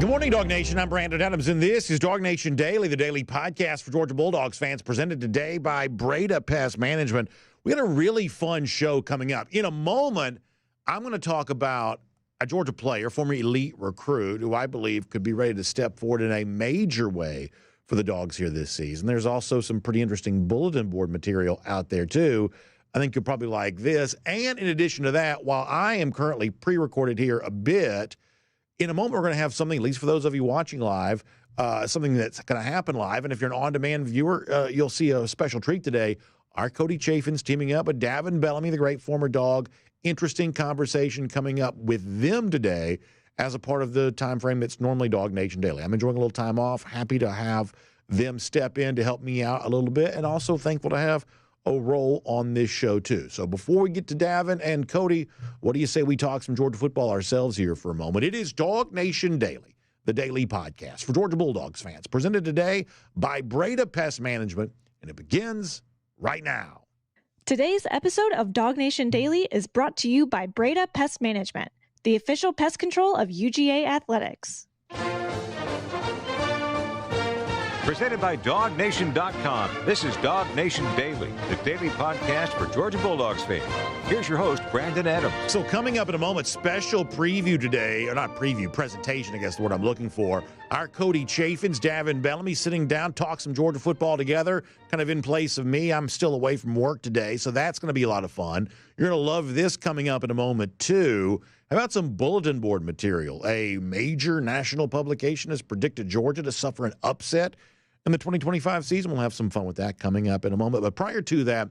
Good morning, Dawg Nation. I'm Brandon Adams, and this is DawgNation Daily, the daily podcast for Georgia Bulldogs fans, presented today by Breda Pest Management. We got a really fun show coming up. In a moment, I'm going to talk about a Georgia player, former elite recruit, who I believe could be ready to step forward in a major way for the Dogs here this season. There's also some pretty interesting bulletin board material out there, too. I think you'll probably like this. And in addition to that, while I am currently pre-recorded here a bit, in a moment, we're going to have something, at least for those of you watching live, something that's going to happen live. And if you're an on-demand viewer, you'll see a special treat today. Our Cody Chaffins teaming up with Davin Bellamy, the great former Dawg. Interesting conversation coming up with them today as a part of the time frame that's normally DawgNation Daily. I'm enjoying a little time off. Happy to have them step in to help me out a little bit, and also thankful to have a role on this show, too. So before we get to Davin and Cody, what do you say we talk some Georgia football ourselves here for a moment? It is DawgNation Daily, the daily podcast for Georgia Bulldogs fans, presented today by Breda Pest Management, and it begins right now. Today's episode of DawgNation Daily is brought to you by Breda Pest Management, the official pest control of UGA Athletics. Presented by DawgNation.com. This is DawgNation Daily, the daily podcast for Georgia Bulldogs fans. Here's your host, Brandon Adams. So coming up in a moment, special preview today, or not preview, presentation, I guess is the word I'm looking for. Our Cody Chaffins, Davin Bellamy sitting down, talk some Georgia football together, kind of in place of me. I'm still away from work today, so that's going to be a lot of fun. You're going to love this coming up in a moment, too. How about some bulletin board material? A major national publication has predicted Georgia to suffer an upset in the 2025 season. We'll have some fun with that coming up in a moment. But prior to that,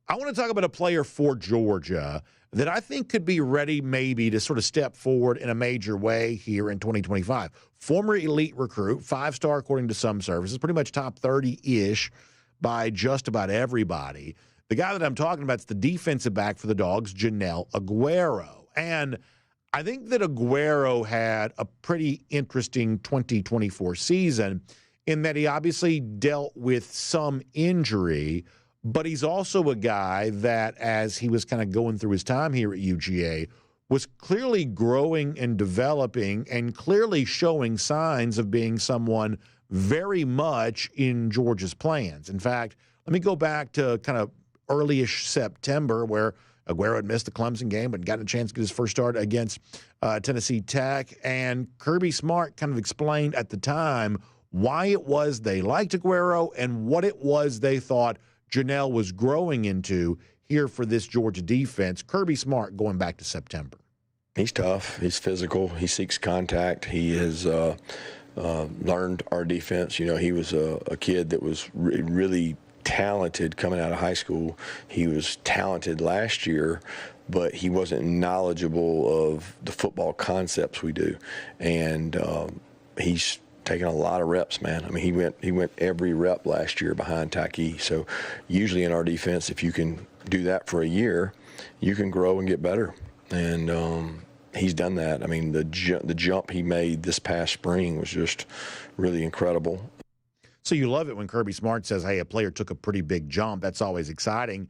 I want to talk about a player for Georgia that I think could be ready maybe to sort of step forward in a major way here in 2025. Former elite recruit, 5-star according to some services, pretty much top 30-ish by just about everybody. The guy that I'm talking about is the defensive back for the Dogs, Joenel Aguero. And I think that Aguero had a pretty interesting 2024 season in that he obviously dealt with some injury, but he's also a guy that, as he was kind of going through his time here at UGA, was clearly growing and developing and clearly showing signs of being someone very much in Georgia's plans. In fact, let me go back to kind of early-ish September where Aguero had missed the Clemson game but gotten a chance to get his first start against Tennessee Tech. And Kirby Smart kind of explained at the time why it was they liked Aguero and what it was they thought Joenel was growing into here for this Georgia defense. Kirby Smart going back to September. He's tough. He's physical. He seeks contact. He has learned our defense. You know, he was a kid that was really talented coming out of high school. He was talented last year, but he wasn't knowledgeable of the football concepts we do. And he's taking a lot of reps, man. I mean, he went every rep last year behind Taki. So usually in our defense, if you can do that for a year, you can grow and get better. And he's done that. I mean, the jump he made this past spring was just really incredible. So you love it when Kirby Smart says, hey, a player took a pretty big jump. That's always exciting.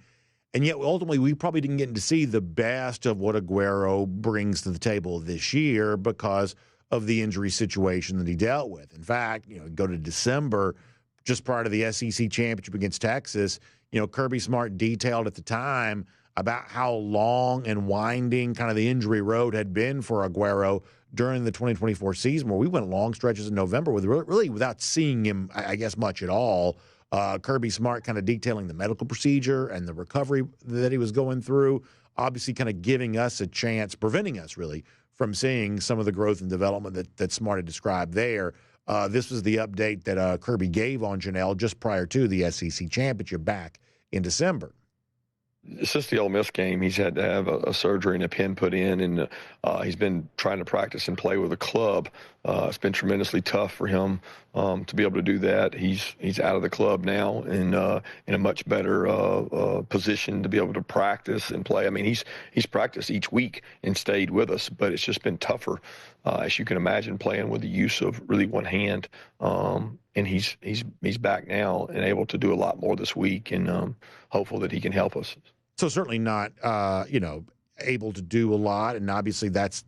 And yet, ultimately, we probably didn't get to see the best of what Aguero brings to the table this year because of the injury situation that he dealt with. In fact, go to December, just prior to the SEC championship against Texas, Kirby Smart detailed at the time about how long and winding kind of the injury road had been for Aguero during the 2024 season, where we went long stretches in November with really without seeing him, I guess, much at all. Kirby Smart kind of detailing the medical procedure and the recovery that he was going through, obviously kind of giving us a chance, preventing us really from seeing some of the growth and development that Smart had described there. This was the update that Kirby gave on Joenel just prior to the SEC championship back in December. Since the Ole Miss game, he's had to have a surgery and a pin put in, and he's been trying to practice and play with a club. It's been tremendously tough for him to be able to do that. He's out of the club now and in a much better position to be able to practice and play. I mean, he's practiced each week and stayed with us, but it's just been tougher, as you can imagine, playing with the use of really one hand. And he's back now and able to do a lot more this week, and hopeful that he can help us. So certainly not, able to do a lot, and obviously that's,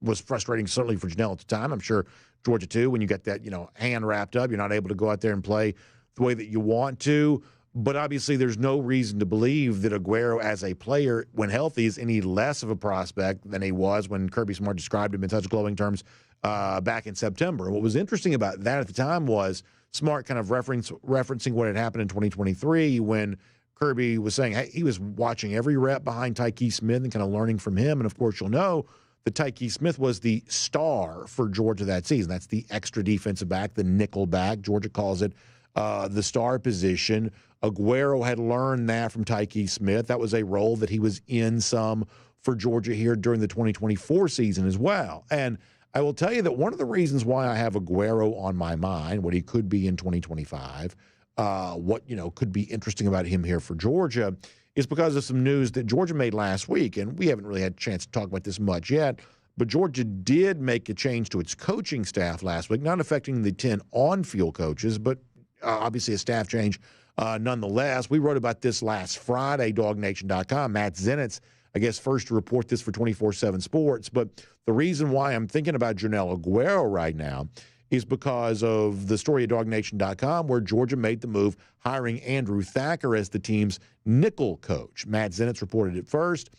was frustrating, certainly for Joenel at the time. I'm sure Georgia too, when you got that, hand wrapped up, you're not able to go out there and play the way that you want to. But obviously there's no reason to believe that Aguero as a player, when healthy, is any less of a prospect than he was when Kirby Smart described him in such glowing terms back in September. And what was interesting about that at the time was Smart kind of referencing what had happened in 2023 when Kirby was saying, hey, he was watching every rep behind Tyke Smith and kind of learning from him. And, of course, you'll know that Tyke Smith was the star for Georgia that season. That's the extra defensive back, the nickel back. Georgia calls it the star position. Aguero had learned that from Tyke Smith. That was a role that he was in some for Georgia here during the 2024 season as well. And I will tell you that one of the reasons why I have Aguero on my mind, what he could be in 2025, what could be interesting about him here for Georgia, is because of some news that Georgia made last week. And we haven't really had a chance to talk about this much yet, but Georgia did make a change to its coaching staff last week, not affecting the 10 on-field coaches, but obviously a staff change nonetheless. We wrote about this last Friday, DawgNation.com. Matt Zenitz, I guess, first to report this for 24/7 Sports. But the reason why I'm thinking about Joenel Aguero right now is because of the story at DawgNation.com where Georgia made the move, hiring Andrew Thacker as the team's nickel coach. Matt Zenitz reported it first.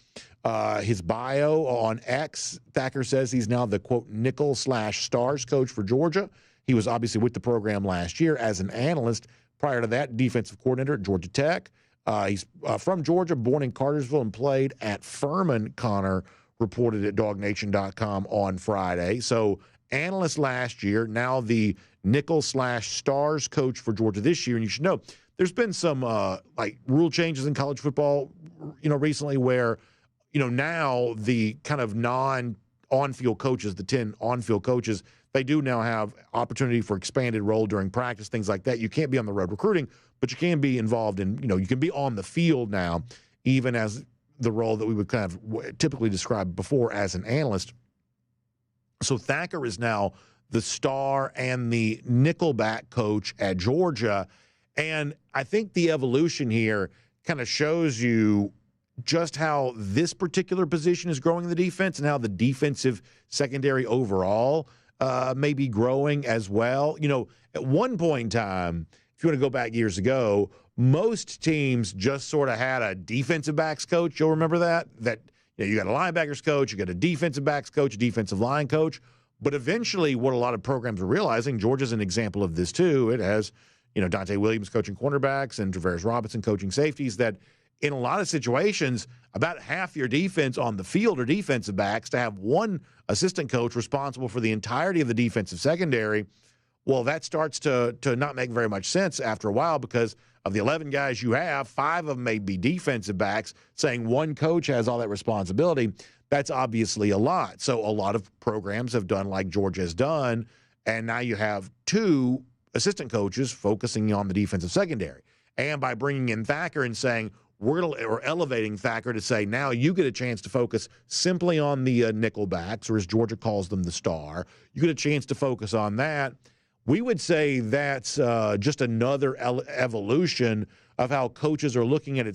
His bio on X, Thacker says he's now the, quote, nickel/stars coach for Georgia. He was obviously with the program last year as an analyst. Prior to that, defensive coordinator at Georgia Tech. He's from Georgia, born in Cartersville, and played at Furman, Connor reported at DawgNation.com on Friday. So analyst last year, now the nickel/stars coach for Georgia this year. And you should know there's been some rule changes in college football, recently where, now the kind of non-on-field coaches, the 10 on-field coaches, they do now have opportunity for expanded role during practice, things like that. You can't be on the road recruiting, but you can be involved in, you can be on the field now, even as the role that we would kind of typically describe before as an analyst. So Thacker is now the star and the nickelback coach at Georgia. And I think the evolution here kind of shows you just how this particular position is growing in the defense and how the defensive secondary overall may be growing as well. At one point in time, if you want to go back years ago, most teams just sort of had a defensive backs coach. You'll remember that you got a linebackers coach, you got a defensive backs coach, a defensive line coach. But eventually what a lot of programs are realizing, Georgia's an example of this too. It has, Dante Williams coaching cornerbacks and Travaris Robinson coaching safeties, that in a lot of situations, about half your defense on the field are defensive backs. To have one assistant coach responsible for the entirety of the defensive secondary, well, that starts to not make very much sense after a while, because of the 11 guys you have, 5 of them may be defensive backs. Saying one coach has all that responsibility, that's obviously a lot. So a lot of programs have done like Georgia has done, and now you have 2 assistant coaches focusing on the defensive secondary. And by bringing in Thacker and saying, we're elevating Thacker to say, now you get a chance to focus simply on the nickelbacks, or as Georgia calls them, the star. You get a chance to focus on that. We would say that's just another evolution of how coaches are looking at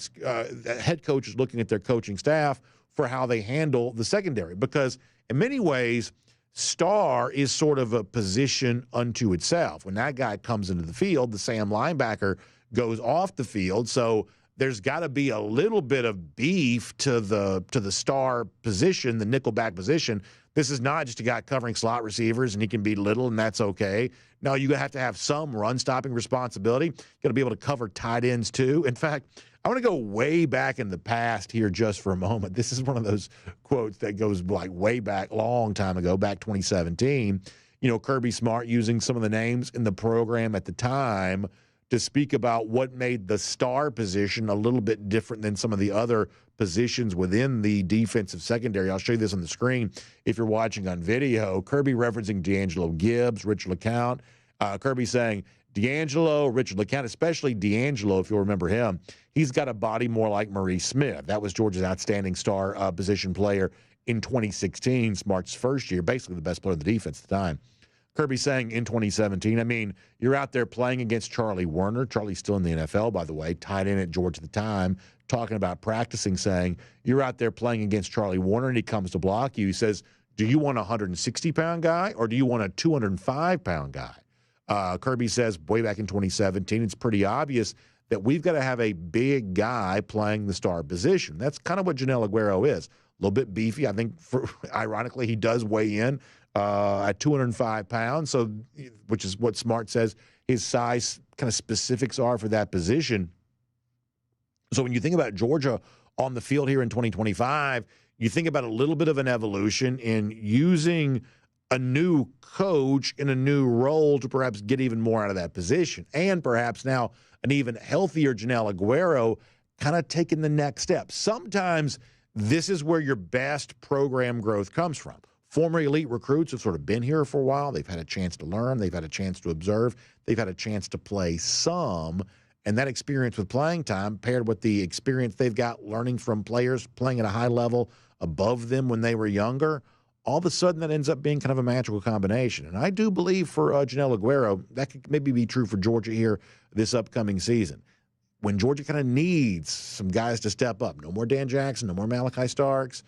head coaches looking at their coaching staff for how they handle the secondary. Because in many ways, star is sort of a position unto itself. When that guy comes into the field, the Sam linebacker goes off the field. So there's got to be a little bit of beef to the star position, the nickelback position. This is not just a guy covering slot receivers and he can be little and that's okay. No, you have to have some run-stopping responsibility. You got to be able to cover tight ends too. In fact, I want to go way back in the past here just for a moment. This is one of those quotes that goes like way back, long time ago, back 2017. Kirby Smart using some of the names in the program at the time to speak about what made the star position a little bit different than some of the other positions within the defensive secondary. I'll show you this on the screen if you're watching on video. Kirby referencing D'Angelo Gibbs, Richard LeCount. Kirby saying D'Angelo, Richard LeCount, especially D'Angelo, if you'll remember him, he's got a body more like Maurice Smith. That was Georgia's outstanding star position player in 2016, Smart's first year, basically the best player on the defense at the time. Kirby saying in 2017, you're out there playing against Charlie Werner. Charlie's still in the NFL, by the way, tight end at Georgia at the time, talking about practicing, saying, you're out there playing against Charlie Werner, and he comes to block you. He says, Do you want a 160-pound guy or do you want a 205-pound guy? Kirby says way back in 2017, it's pretty obvious that we've got to have a big guy playing the star position. That's kind of what Joenel Aguero is. A little bit beefy. I think, ironically, he does weigh in at 205 pounds, so which is what Smart says his size kind of specifics are for that position. So when you think about Georgia on the field here in 2025, you think about a little bit of an evolution in using a new coach in a new role to perhaps get even more out of that position. And perhaps now an even healthier Joenel Aguero kind of taking the next step. Sometimes this is where your best program growth comes from. Former elite recruits have sort of been here for a while. They've had a chance to learn. They've had a chance to observe. They've had a chance to play some. And that experience with playing time paired with the experience they've got learning from players playing at a high level above them when they were younger, all of a sudden that ends up being kind of a magical combination. And I do believe for Joenel Aguero, that could maybe be true for Georgia here this upcoming season. When Georgia kind of needs some guys to step up, no more Dan Jackson, no more Malachi Starks,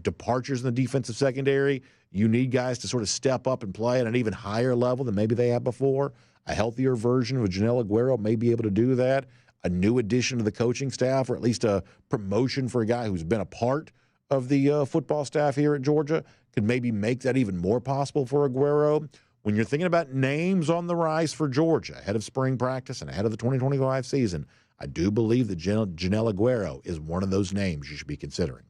departures in the defensive secondary, you need guys to sort of step up and play at an even higher level than maybe they have before. A healthier version of Joenel Aguero may be able to do that. A new addition to the coaching staff, or at least a promotion for a guy who's been a part of the football staff here at Georgia, could maybe make that even more possible for Aguero. When you're thinking about names on the rise for Georgia ahead of spring practice and ahead of the 2025 season, I do believe that Joenel Aguero is one of those names you should be considering.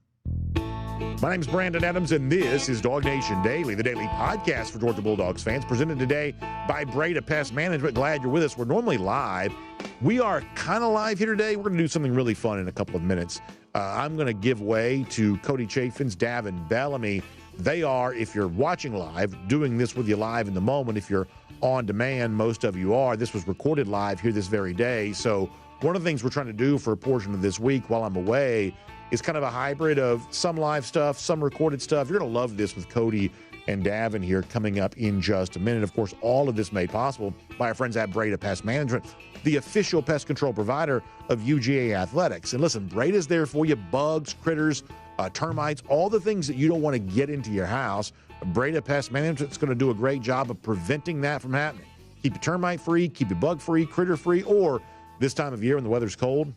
My name's Brandon Adams, and this is DawgNation Daily, the daily podcast for Georgia Bulldogs fans, presented today by Breda Pest Management. Glad you're with us. We're normally live. We are kind of live here today. We're going to do something really fun in a couple of minutes. I'm going to give way to Cody Chaffins, Davin Bellamy. They are, if you're watching live, doing this with you live in the moment. If you're on demand, most of you are. This was recorded live here this very day. So one of the things we're trying to do for a portion of this week while I'm away is kind of a hybrid of some live stuff, some recorded stuff. You're going to love this with Cody and Davin here coming up in just a minute. Of course, all of this made possible by our friends at Breda Pest Management, the official pest control provider of UGA Athletics. And listen, Breda's there for you. Bugs, critters, termites, all the things that you don't want to get into your house. Breda Pest Management's going to do a great job of preventing that from happening. Keep you termite free, keep you bug free, critter free, or this time of year when the weather's cold,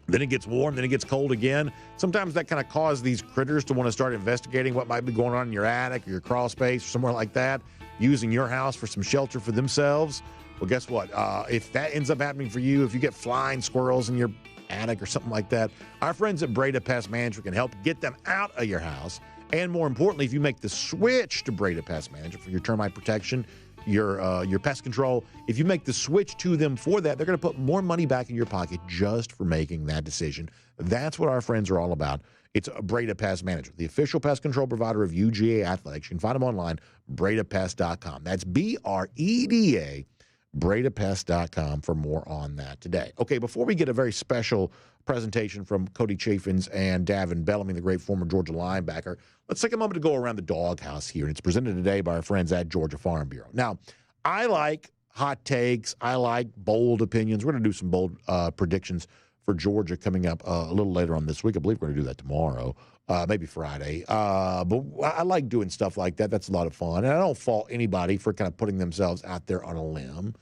then it gets warm, then it gets cold again. Sometimes that kind of causes these critters to want to start investigating what might be going on in your attic or your crawl space or somewhere like that, using your house for some shelter for themselves. Well, guess what? If that ends up happening for you, if you get flying squirrels in your attic or something like that, our friends at Breda Pest Management can help get them out of your house. And more importantly, if you make the switch to Breda Pest Management for your termite protection, your pest control, if you make the switch to them for that, they're going to put more money back in your pocket just for making that decision. That's what our friends are all about. It's Breda Pest Management, the official pest control provider of UGA Athletics. You can find them online, bredapest.com. That's BREDA, bredapest.com for more on that today. Okay, before we get a very special presentation from Cody Chaffins and Davin Bellamy, the great former Georgia linebacker, let's take a moment to go around the doghouse here. And it's presented today by our friends at Georgia Farm Bureau. Now, I like hot takes. I like bold opinions. We're going to do some bold predictions for Georgia coming up a little later on this week. I believe we're going to do that tomorrow, maybe Friday. But I like doing stuff like that. That's a lot of fun. And I don't fault anybody for kind of putting themselves out there on a limb.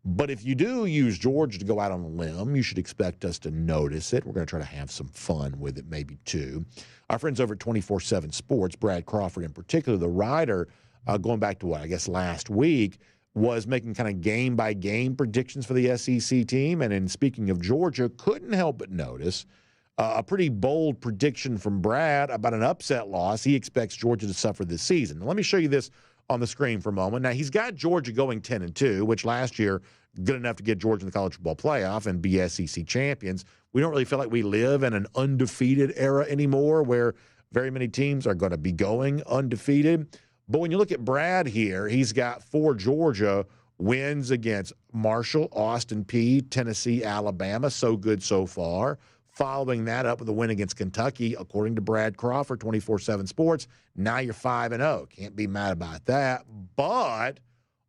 But if you do use Georgia to go out on a limb, you should expect us to notice it. We're going to try to have some fun with it, maybe too. Our friends over at 24/7 Sports, Brad Crawford in particular, the writer, going back to last week, was making kind of game-by-game predictions for the SEC team. And in speaking of Georgia, couldn't help but notice a pretty bold prediction from Brad about an upset loss. He expects Georgia to suffer this season. Now, let me show you this on the screen for a moment. Now, he's got Georgia going 10-2, which last year, good enough to get Georgia in the college football playoff and be SEC champions. We don't really feel like we live in an undefeated era anymore where very many teams are going to be going undefeated. But when you look at Brad here, he's got for Georgia wins against Marshall, Austin Peay, Tennessee, Alabama. So good so far. Following that up with a win against Kentucky, according to Brad Crawford, 24/7 Sports. Now you're 5-0. Can't be mad about that. But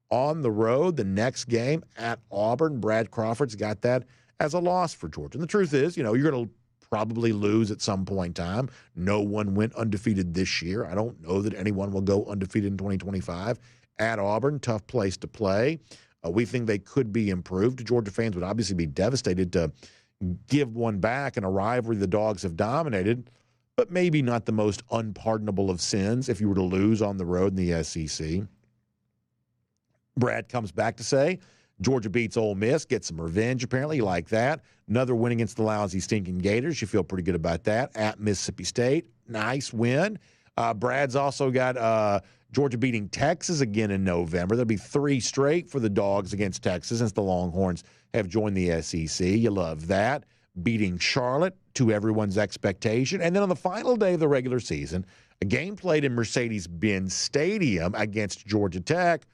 on the road, the next game at Auburn, Brad Crawford's got that as a loss for Georgia. And the truth is, you're going to probably lose at some point in time. No one went undefeated this year. I don't know that anyone will go undefeated in 2025. At Auburn, tough place to play. We think they could be improved. Georgia fans would obviously be devastated to give one back in a rivalry the Dogs have dominated, but maybe not the most unpardonable of sins if you were to lose on the road in the SEC. Brad comes back to say, Georgia beats Ole Miss, gets some revenge apparently. You like that. Another win against the lousy, stinking Gators. You feel pretty good about that. At Mississippi State, nice win. Brad's also got Georgia beating Texas again in November. There'll be 3 straight for the Dogs against Texas since the Longhorns have joined the SEC. You love that. Beating Charlotte to everyone's expectation. And then on the final day of the regular season, a game played in Mercedes-Benz Stadium against Georgia Tech.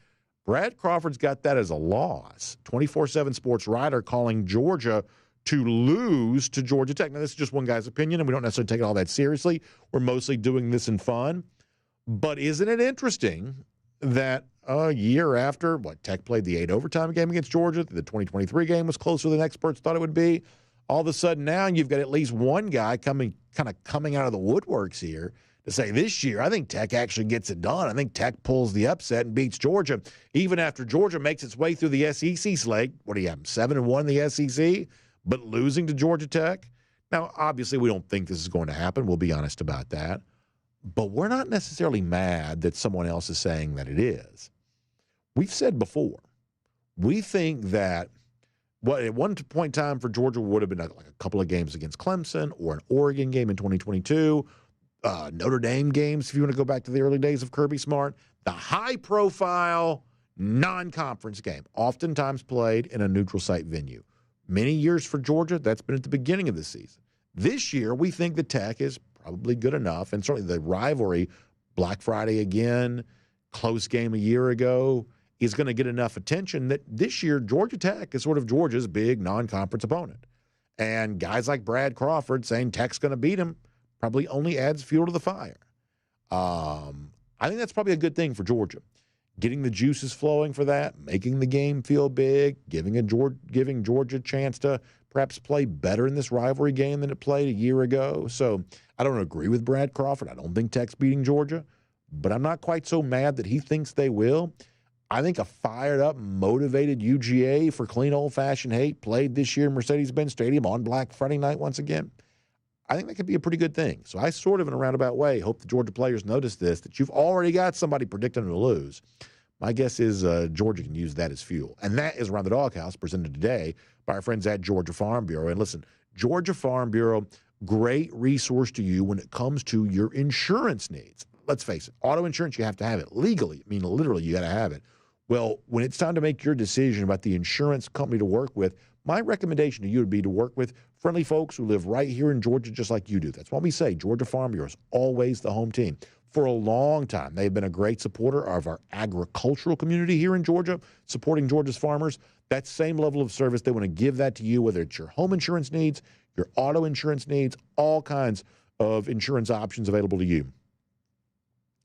Brad Crawford's got that as a loss. 24/7 Sports writer calling Georgia to lose to Georgia Tech. Now, this is just one guy's opinion, and we don't necessarily take it all that seriously. We're mostly doing this in fun. But isn't it interesting that a year after, Tech played the 8 overtime game against Georgia, the 2023 game was closer than experts thought it would be. All of a sudden now you've got at least one guy coming out of the woodworks here to say this year, I think Tech actually gets it done. I think Tech pulls the upset and beats Georgia, even after Georgia makes its way through the SEC slate. What do you have, 7-1 in the SEC, but losing to Georgia Tech? Now, obviously, we don't think this is going to happen. We'll be honest about that. But we're not necessarily mad that someone else is saying that it is. We've said before, we think that at one point in time for Georgia would have been like a couple of games against Clemson or an Oregon game in 2022, Notre Dame games if you want to go back to the early days of Kirby Smart, the high-profile non-conference game, oftentimes played in a neutral site venue. Many years for Georgia, that's been at the beginning of the season. This year, we think the Tech is probably good enough, and certainly the rivalry, Black Friday again, close game a year ago, is going to get enough attention that this year Georgia Tech is sort of Georgia's big non-conference opponent. And guys like Brad Crawford saying Tech's going to beat him probably only adds fuel to the fire. I think that's probably a good thing for Georgia. Getting the juices flowing for that, making the game feel big, giving Georgia a chance to perhaps play better in this rivalry game than it played a year ago. So I don't agree with Brad Crawford. I don't think Tech's beating Georgia, but I'm not quite so mad that he thinks they will. I think a fired-up, motivated UGA for clean, old-fashioned hate played this year in Mercedes-Benz Stadium on Black Friday night once again. I think that could be a pretty good thing. So I sort of, in a roundabout way, hope the Georgia players notice this, that you've already got somebody predicting them to lose. My guess is Georgia can use that as fuel. And that is Around the Doghouse, presented today by our friends at Georgia Farm Bureau. And listen, Georgia Farm Bureau, great resource to you when it comes to your insurance needs. Let's face it, auto insurance, you have to have it legally. I mean, literally, you got to have it. Well, when it's time to make your decision about the insurance company to work with, my recommendation to you would be to work with friendly folks who live right here in Georgia just like you do. That's why we say Georgia Farm Bureau is always the home team. For a long time, they've been a great supporter of our agricultural community here in Georgia, supporting Georgia's farmers. That same level of service, they want to give that to you, whether it's your home insurance needs, your auto insurance needs, all kinds of insurance options available to you.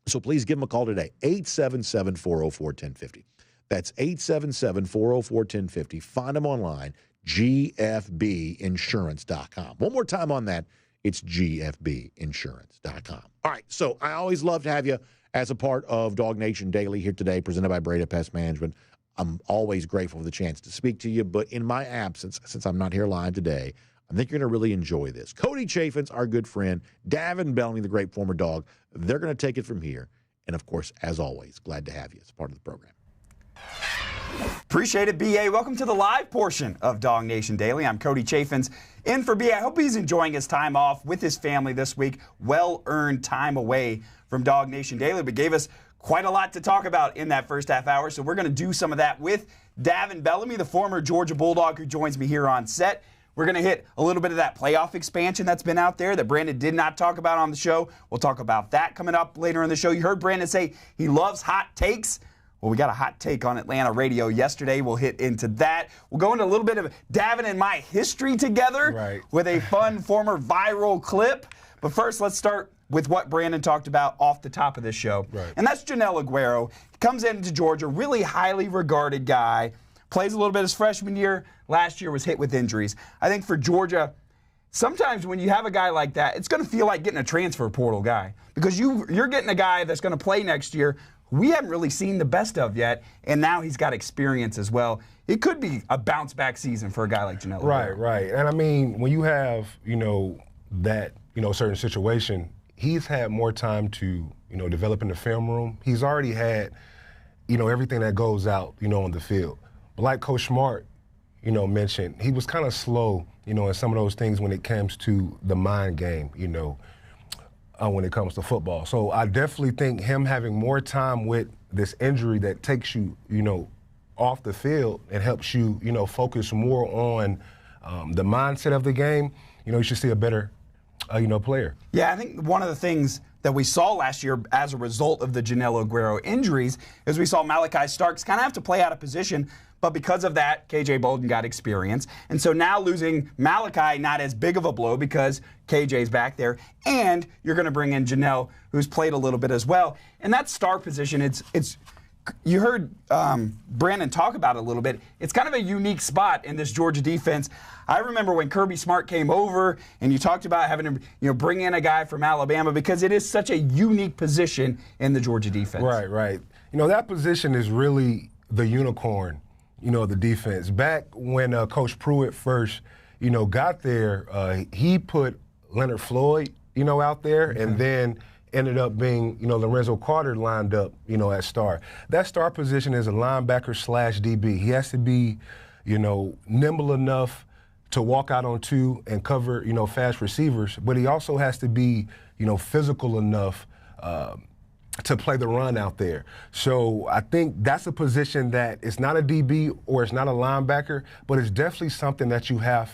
So please give them a call today, 877-404-1050. That's 877-404-1050. Find them online, gfbinsurance.com. One more time on that, it's gfbinsurance.com. All right, so I always love to have you as a part of DawgNation Daily here today, presented by Breda Pest Management. I'm always grateful for the chance to speak to you, but in my absence, since I'm not here live today, I think you're going to really enjoy this. Cody Chaffins, our good friend, Davin Bellamy, the great former Dawg, they're going to take it from here. And, of course, as always, glad to have you as part of the program. Appreciate it, B.A. Welcome to the live portion of DawgNation Daily. I'm Cody Chaffins, in for B.A. I hope he's enjoying his time off with his family this week. Well-earned time away from DawgNation Daily, but gave us quite a lot to talk about in that first half hour. So we're going to do some of that with Davin Bellamy, the former Georgia Bulldog who joins me here on set. We're going to hit a little bit of that playoff expansion that's been out there that Brandon did not talk about on the show. We'll talk about that coming up later in the show. You heard Brandon say he loves hot takes. Well, we got a hot take on Atlanta radio yesterday. We'll hit into that. We'll go into a little bit of Davin and my history together with a fun former viral clip. But first, let's start with what Brandon talked about off the top of this show. And that's Joenel Aguero. He comes into Georgia, really highly regarded guy. Plays a little bit his freshman year. Last year was hit with injuries. I think for Georgia, sometimes when you have a guy like that, it's going to feel like getting a transfer portal guy because you're getting a guy that's going to play next year we haven't really seen the best of yet, and now he's got experience as well. It could be a bounce-back season for a guy like Joenel Aguero. Right. And I mean, when you have, that, certain situation, he's had more time to, develop in the film room. He's already had, everything that goes out, on the field. But like Coach Smart, mentioned, he was kind of slow, in some of those things when it comes to the mind game, when it comes to football. So I definitely think him having more time with this injury that takes you, off the field and helps you, focus more on the mindset of the game, you should see a better, player. Yeah, I think one of the things that we saw last year as a result of the Joenel Aguero injuries is we saw Malachi Starks kind of have to play out of position, but because of that, KJ Bolden got experience. And so now losing Malachi, not as big of a blow because KJ's back there, and you're going to bring in Joenel, who's played a little bit as well. And that star position, it's you heard Brandon talk about it a little bit. It's kind of a unique spot in this Georgia defense. I remember when Kirby Smart came over and you talked about having to bring in a guy from Alabama because it is such a unique position in the Georgia defense. Right. That position is really the unicorn, the defense. Back when Coach Pruitt first, got there, he put Leonard Floyd, out there, and then ended up being, Lorenzo Carter lined up, at star. That star position is a linebacker / DB. He has to be, nimble enough to walk out on two and cover, fast receivers, but he also has to be, physical enough to play the run out there. So I think that's a position that it's not a DB or it's not a linebacker, but it's definitely something that you have,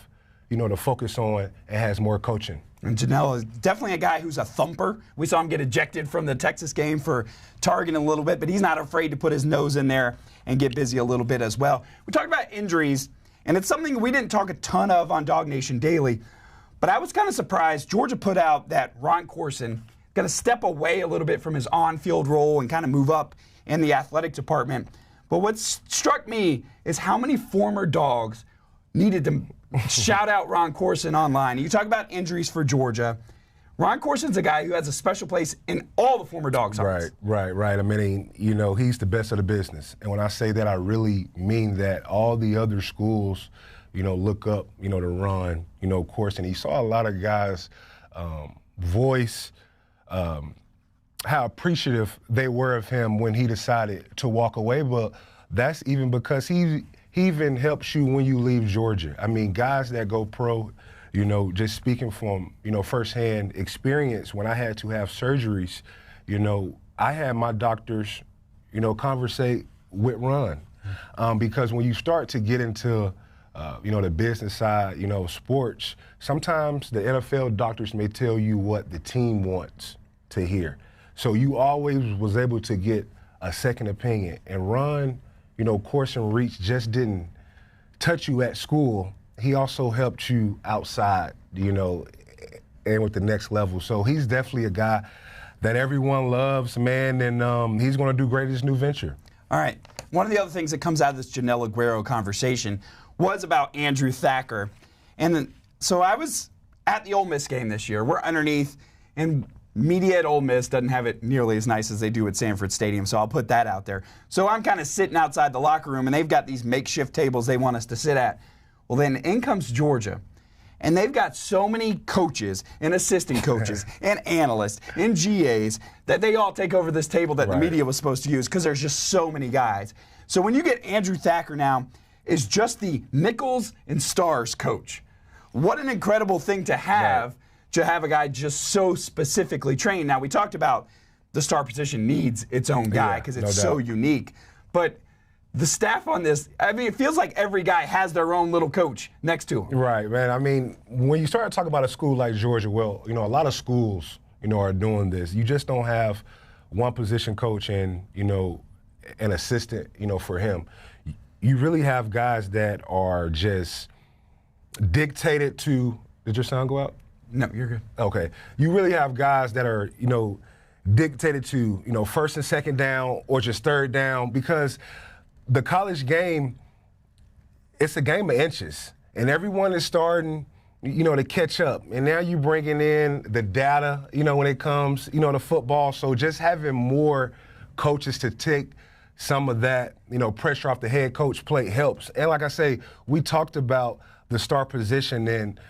to focus on and has more coaching. And Joenel is definitely a guy who's a thumper. We saw him get ejected from the Texas game for targeting a little bit, but he's not afraid to put his nose in there and get busy a little bit as well. We talked about injuries, and it's something we didn't talk a ton of on DawgNation Daily, but I was kind of surprised. Georgia put out that Ron Corson going to step away a little bit from his on-field role and kind of move up in the athletic department. But what struck me is how many former Dogs needed to shout out Ron Corson online. You talk about injuries for Georgia. Ron Corson's a guy who has a special place in all the former Dogs hearts. Right. I mean, he's the best of the business. And when I say that, I really mean that. All the other schools, look up, to Ron, Corson. He saw a lot of guys voice how appreciative they were of him when he decided to walk away. But that's even because he even helps you when you leave Georgia. I mean, guys that go pro, just speaking from, firsthand experience, when I had to have surgeries, I had my doctors, conversate with Ron. Because when you start to get into, the business side, sports, sometimes the NFL doctors may tell you what the team wants to hear. So you always was able to get a second opinion. And Ron, Corson Reach just didn't touch you at school. He also helped you outside, and with the next level. So he's definitely a guy that everyone loves, man, and he's going to do great in his new venture. All right. One of the other things that comes out of this Joenel Aguero conversation was about Andrew Thacker. And so I was at the Ole Miss game this year. We're underneath, and media at Ole Miss doesn't have it nearly as nice as they do at Sanford Stadium, so I'll put that out there. So I'm kind of sitting outside the locker room, and they've got these makeshift tables they want us to sit at. Well, then in comes Georgia, and they've got so many coaches and assistant coaches and analysts and GAs that they all take over this table that the media was supposed to use because there's just so many guys. So when you get Andrew Thacker now is just the nickels and stars coach. What an incredible thing to have. To have a guy just so specifically trained. Now, we talked about the star position needs its own guy because it's so unique. But the staff on this, I mean, it feels like every guy has their own little coach next to him. Right, man. I mean, when you start to talk about a school like Georgia, well, a lot of schools, are doing this. You just don't have one position coach and, an assistant, for him. You really have guys that are just dictated to, did your sound go out? No, you're good. Okay. You really have guys that are, dictated to, first and second down or just third down because the college game, it's a game of inches. And everyone is starting, to catch up. And now you're bringing in the data, when it comes, to football. So just having more coaches to take some of that, pressure off the head coach plate helps. And like I say, we talked about the star position, and,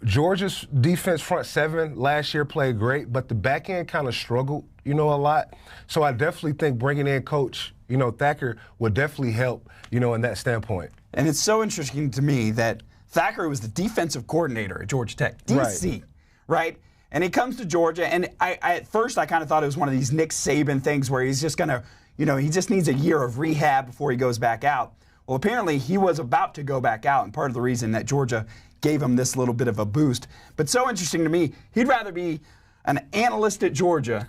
Georgia's defense front seven last year played great, but the back end kind of struggled, a lot. So I definitely think bringing in Coach, Thacker would definitely help, in that standpoint. And it's so interesting to me that Thacker was the defensive coordinator at Georgia Tech, DC, right? And he comes to Georgia, and at first I kind of thought it was one of these Nick Saban things where he's just going to, he just needs a year of rehab before he goes back out. Well, apparently he was about to go back out, and part of the reason that Georgia gave him this little bit of a boost. But so interesting to me, he'd rather be an analyst at Georgia,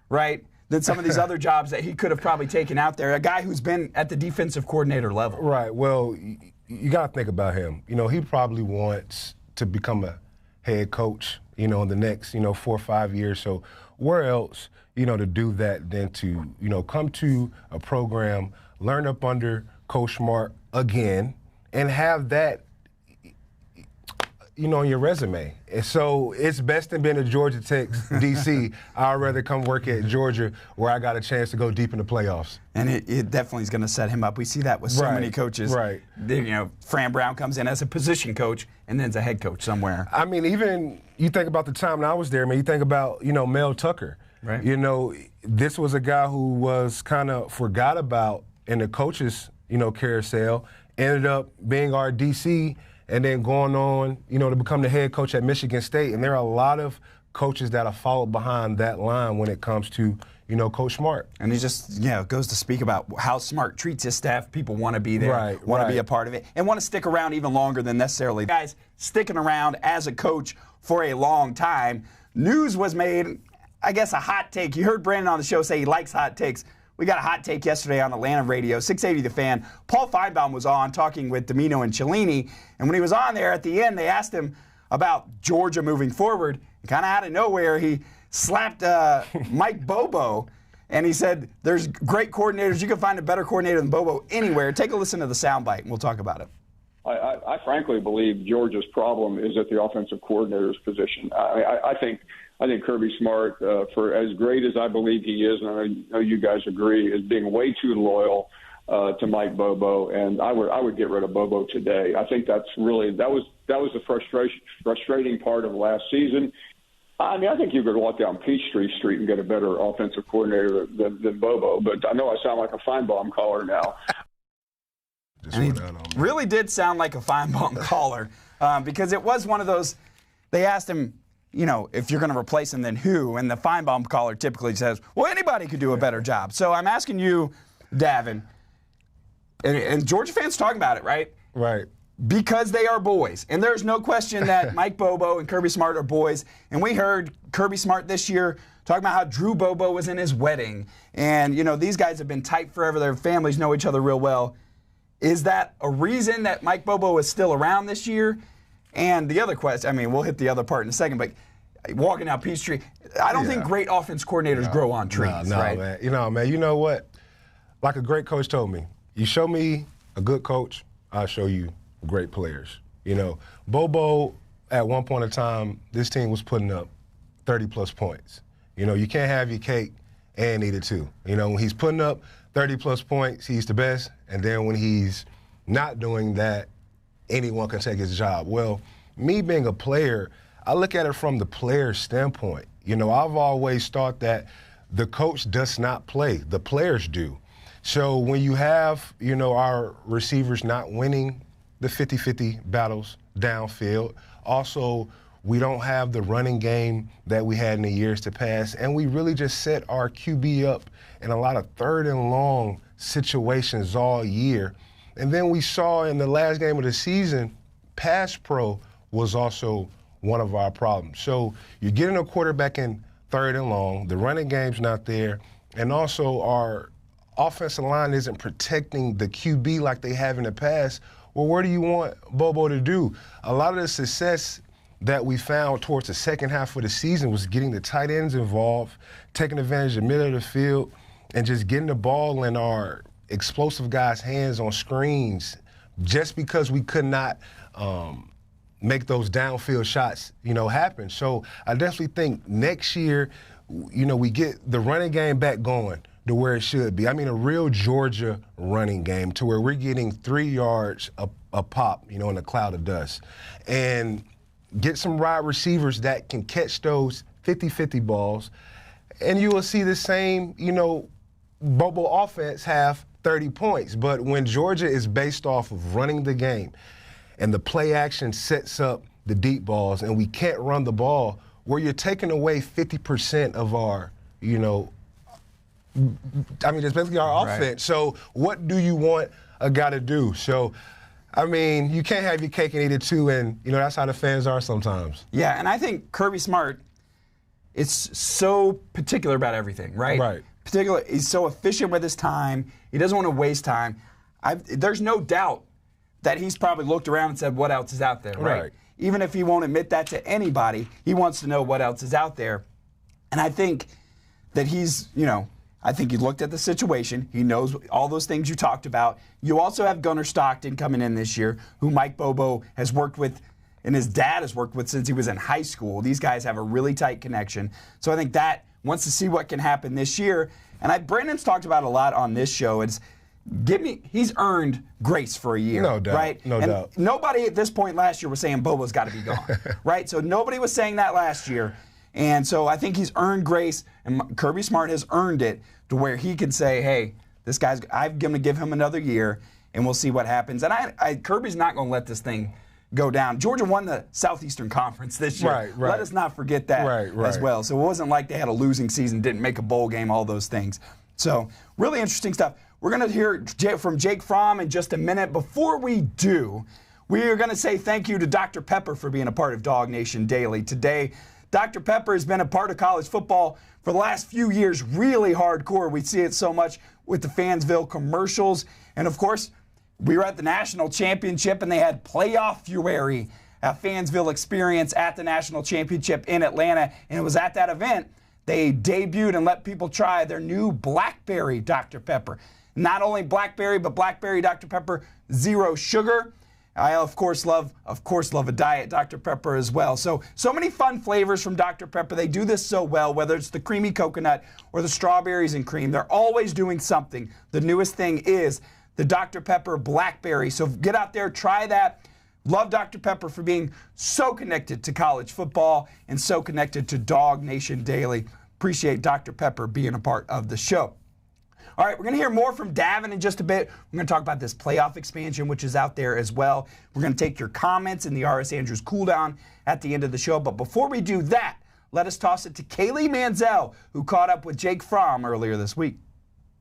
right, than some of these other jobs that he could have probably taken out there, a guy who's been at the defensive coordinator level. Right. Well, you got to think about him. He probably wants to become a head coach, in the next, 4 or 5 years. So where else, to do that than to, come to a program, learn up under Coach Smart again, and have that, on your resume. And so it's best than being a Georgia Tech DC. I'd rather come work at Georgia where I got a chance to go deep in the playoffs. And it definitely is going to set him up. We see that with so many coaches. Right. Fran Brown comes in as a position coach and then as a head coach somewhere. I mean, even you think about the time when I was there, man, you think about, Mel Tucker. Right. This was a guy who was kind of forgot about in the coaches, carousel, ended up being our DC, and then going on, to become the head coach at Michigan State. And there are a lot of coaches that have followed behind that line when it comes to, Coach Smart. And he just, goes to speak about how Smart treats his staff. People want to be there, want to be a part of it, and want to stick around even longer than necessarily. Guys sticking around as a coach for a long time. News was made, I guess, a hot take. You heard Brandon on the show say he likes hot takes. We got a hot take yesterday on Atlanta radio, 680 The Fan. Paul Finebaum was on talking with Domino and Cellini, and when he was on there at the end, they asked him about Georgia moving forward. And kind of out of nowhere, he slapped Mike Bobo, and he said, there's great coordinators. You can find a better coordinator than Bobo anywhere. Take a listen to the soundbite, and we'll talk about it. I frankly believe Georgia's problem is at the offensive coordinator's position. I think Kirby Smart, for as great as I believe he is, and I know you guys agree, is being way too loyal to Mike Bobo, and I would get rid of Bobo today. I think that's really that was the frustrating part of last season. I mean, I think you could walk down Peachtree Street and get a better offensive coordinator than Bobo, but I know I sound like a Finebaum caller now. And he really did sound like a Finebaum caller because it was one of those. They asked him, if you're going to replace him, then who? And the Finebaum caller typically says, well, anybody could do a better job. So I'm asking you, Davin, and Georgia fans talking about it, right? Right. Because they are boys. And there's no question that Mike Bobo and Kirby Smart are boys. And we heard Kirby Smart this year talking about how Drew Bobo was in his wedding. And, these guys have been tight forever. Their families know each other real well. Is that a reason that Mike Bobo is still around this year? And the other question, we'll hit the other part in a second, but walking down Peachtree, I don't think great offense coordinators grow on trees, right? Man. You know what? Like a great coach told me, you show me a good coach, I'll show you great players. Bobo, at one point in time, this team was putting up 30-plus points. You can't have your cake and eat it too. When he's putting up 30-plus points, he's the best. And then when he's not doing that, anyone can take his job. Well, me being a player, I look at it from the player's standpoint. I've always thought that the coach does not play. The players do. So when you have, our receivers not winning the 50-50 battles downfield, also we don't have the running game that we had in the years to pass, and we really just set our QB up in a lot of third and long situations all year. And then we saw in the last game of the season, pass pro was also one of our problems. So you're getting a quarterback in third and long, the running game's not there, and also our offensive line isn't protecting the QB like they have in the past. Well, what do you want Bobo to do? A lot of the success that we found towards the second half of the season was getting the tight ends involved, taking advantage of the middle of the field, and just getting the ball in our explosive guys' hands on screens. Just because we could not make those downfield shots, happen. So I definitely think next year, we get the running game back going to where it should be. I mean, a real Georgia running game to where we're getting 3 yards a pop, in a cloud of dust. And get some wide receivers that can catch those 50-50 balls, and you will see the same, Bobo offense have 30 points. But when Georgia is based off of running the game and the play action sets up the deep balls and we can't run the ball, where you're taking away 50% of our, it's basically our offense. Right. So what do you want a guy to do? So, you can't have your cake and eat it too, and, that's how the fans are sometimes. Yeah, and I think Kirby Smart is so particular about everything, right? Right. He's so efficient with his time. He doesn't want to waste time. There's no doubt that he's probably looked around and said, what else is out there, right? Even if he won't admit that to anybody, he wants to know what else is out there. And I think that he's, I think he looked at the situation. He knows all those things you talked about. You also have Gunnar Stockton coming in this year, who Mike Bobo has worked with and his dad has worked with since he was in high school. These guys have a really tight connection. So I think that wants to see what can happen this year. And Brandon's talked about a lot on this show. He's earned grace for a year. No doubt. Right? No doubt. Nobody at this point last year was saying Bobo's got to be gone. Right? So nobody was saying that last year. And so I think he's earned grace, and Kirby Smart has earned it to where he can say, hey, this guy's, I'm going to give him another year, and we'll see what happens. And Kirby's not going to let this thing go down. Georgia won the Southeastern Conference this year. Right. Let us not forget that as well. So it wasn't like they had a losing season, didn't make a bowl game, all those things. So really interesting stuff. We're going to hear from Jake Fromm in just a minute. Before we do, we are going to say thank you to Dr. Pepper for being a part of DawgNation Daily. Today, Dr. Pepper has been a part of college football for the last few years, really hardcore. We see it so much with the Fansville commercials. And, of course, we were at the national championship, and they had playoff fury, a Fansville experience at the national championship in Atlanta. And it was at that event they debuted and let people try their new Blackberry Dr. Pepper. Not only Blackberry, but Blackberry Dr. Pepper Zero Sugar. I, of course, love a Diet Dr. Pepper as well. So many fun flavors from Dr. Pepper. They do this so well, whether it's the creamy coconut or the strawberries and cream. They're always doing something. The newest thing is the Dr. Pepper Blackberry. So get out there, try that. Love Dr. Pepper for being so connected to college football and so connected to DawgNation Daily. Appreciate Dr. Pepper being a part of the show. All right, we're going to hear more from Davin in just a bit. We're going to talk about this playoff expansion, which is out there as well. We're going to take your comments in the R.S. Andrews cool down at the end of the show. But before we do that, let us toss it to Kaylee Manziel, who caught up with Jake Fromm earlier this week.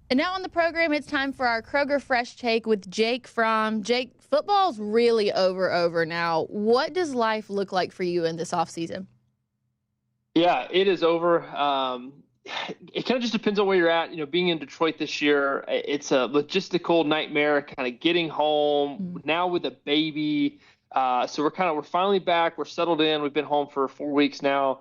And now on the program, it's time for our Kroger Fresh Take with Jake Fromm. Jake, football's really over now. What does life look like for you in this offseason? Yeah, it is over. It kind of just depends on where you're at. Being in Detroit this year, it's a logistical nightmare, kind of getting home now with a baby. So we're finally back. We're settled in. We've been home for 4 weeks now.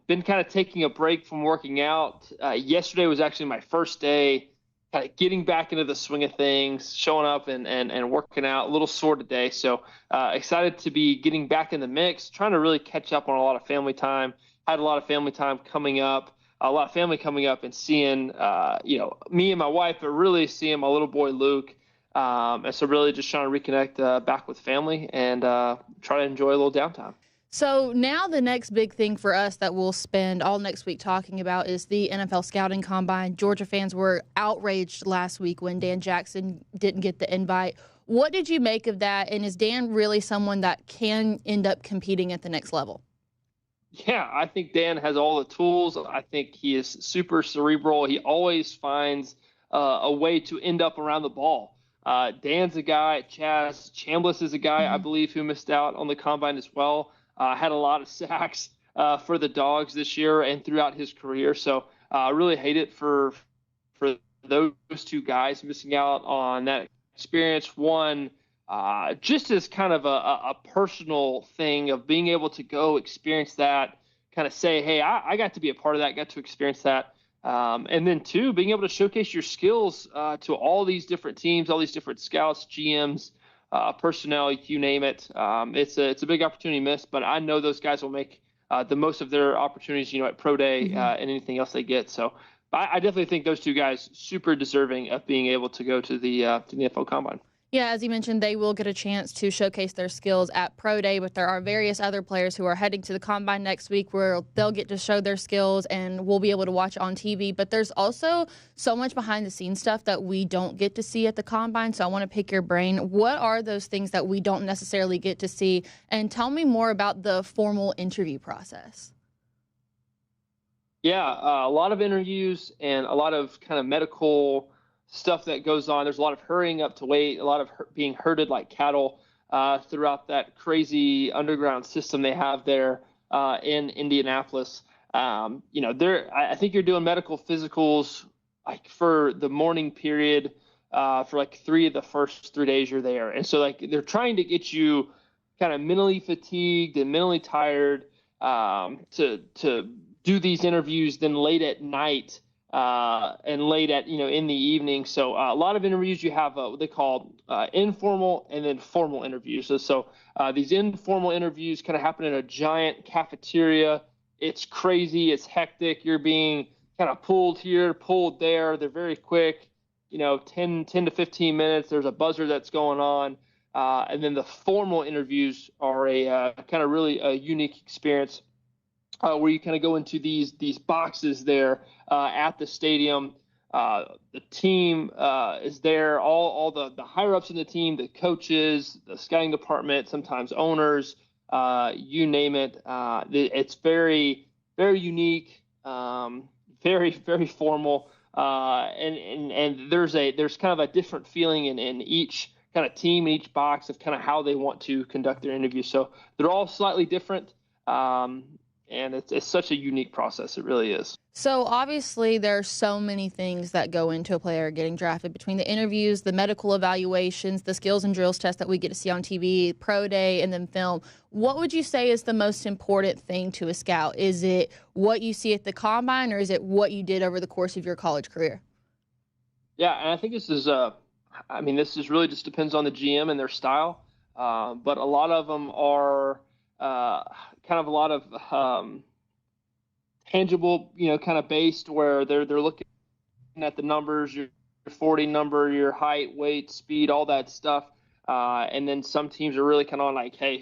Been kind of taking a break from working out. Yesterday was actually my first day, kind of getting back into the swing of things, showing up and working out. A little sore today. So excited to be getting back in the mix, trying to really catch up on a lot of family time. Had a lot of family time coming up. A lot of family coming up and seeing, me and my wife, but really seeing my little boy, Luke. And so really just trying to reconnect back with family and try to enjoy a little downtime. So now the next big thing for us that we'll spend all next week talking about is the NFL Scouting Combine. Georgia fans were outraged last week when Dan Jackson didn't get the invite. What did you make of that? And is Dan really someone that can end up competing at the next level? Yeah, I think Dan has all the tools. I think he is super cerebral. He always finds a way to end up around the ball. Dan's a guy. Chaz Chambliss is a guy, I believe, who missed out on the combine as well. Had a lot of sacks for the Dawgs this year and throughout his career. So I really hate it for those two guys missing out on that experience. One, just as kind of a personal thing of being able to go experience that, kind of say, hey, I got to be a part of that, got to experience that. And then two, being able to showcase your skills to all these different teams, all these different scouts, GMs, personnel, you name it. It's a big opportunity missed, but I know those guys will make the most of their opportunities, at Pro Day and anything else they get. So I definitely think those two guys super deserving of being able to go to the NFL Combine. Yeah, as you mentioned, they will get a chance to showcase their skills at Pro Day, but there are various other players who are heading to the Combine next week where they'll get to show their skills and we'll be able to watch it on TV. But there's also so much behind-the-scenes stuff that we don't get to see at the Combine, so I want to pick your brain. What are those things that we don't necessarily get to see? And tell me more about the formal interview process. Yeah, a lot of interviews and a lot of kind of medical stuff that goes on. There's a lot of hurrying up to wait, a lot of being herded like cattle throughout that crazy underground system they have there in Indianapolis. I think you're doing medical physicals like for the morning period for like 3 of the first 3 days you're there. And so like they're trying to get you kind of mentally fatigued and mentally tired to do these interviews then late at night and late at, in the evening. So a lot of interviews you have what they call informal and then formal interviews. So these informal interviews kind of happen in a giant cafeteria. It's crazy. It's hectic. You're being kind of pulled here, pulled there. They're very quick, 10 to 15 minutes. There's a buzzer that's going on. And then the formal interviews are a kind of really a unique experience. Where you kind of go into these boxes there at the stadium. The team is there, all the higher ups in the team, the coaches, the scouting department, sometimes owners, you name it. It's very, very unique, very, very formal, and there's kind of a different feeling in each kind of team, in each box of kind of how they want to conduct their interview. So they're all slightly different. And it's such a unique process. It really is. So obviously there are so many things that go into a player getting drafted, between the interviews, the medical evaluations, the skills and drills test that we get to see on TV, Pro Day, and then film. What would you say is the most important thing to a scout? Is it what you see at the Combine, or is it what you did over the course of your college career? Yeah, and I think this is really just depends on the GM and their style. But a lot of them are kind of a lot of tangible, kind of based, where they're looking at the numbers, your 40 number, your height, weight, speed, all that stuff. And then some teams are really kind of like, hey,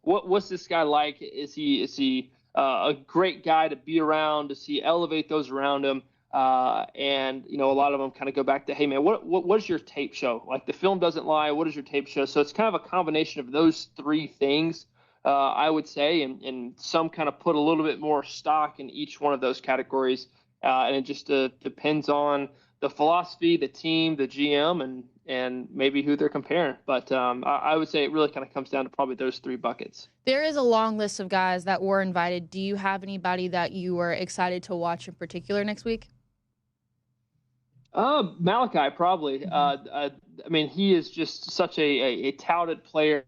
what's this guy like? Is he a great guy to be around? Does he elevate those around him? And a lot of them kind of go back to, hey man, what does your tape show? Like, the film doesn't lie. What does your tape show? So it's kind of a combination of those 3 things. I would say, and some kind of put a little bit more stock in each one of those categories. And it just depends on the philosophy, the team, the GM, and maybe who they're comparing. But I would say it really kind of comes down to probably those 3 buckets. There is a long list of guys that were invited. Do you have anybody that you were excited to watch in particular next week? Malachi, probably. He is just such a touted player.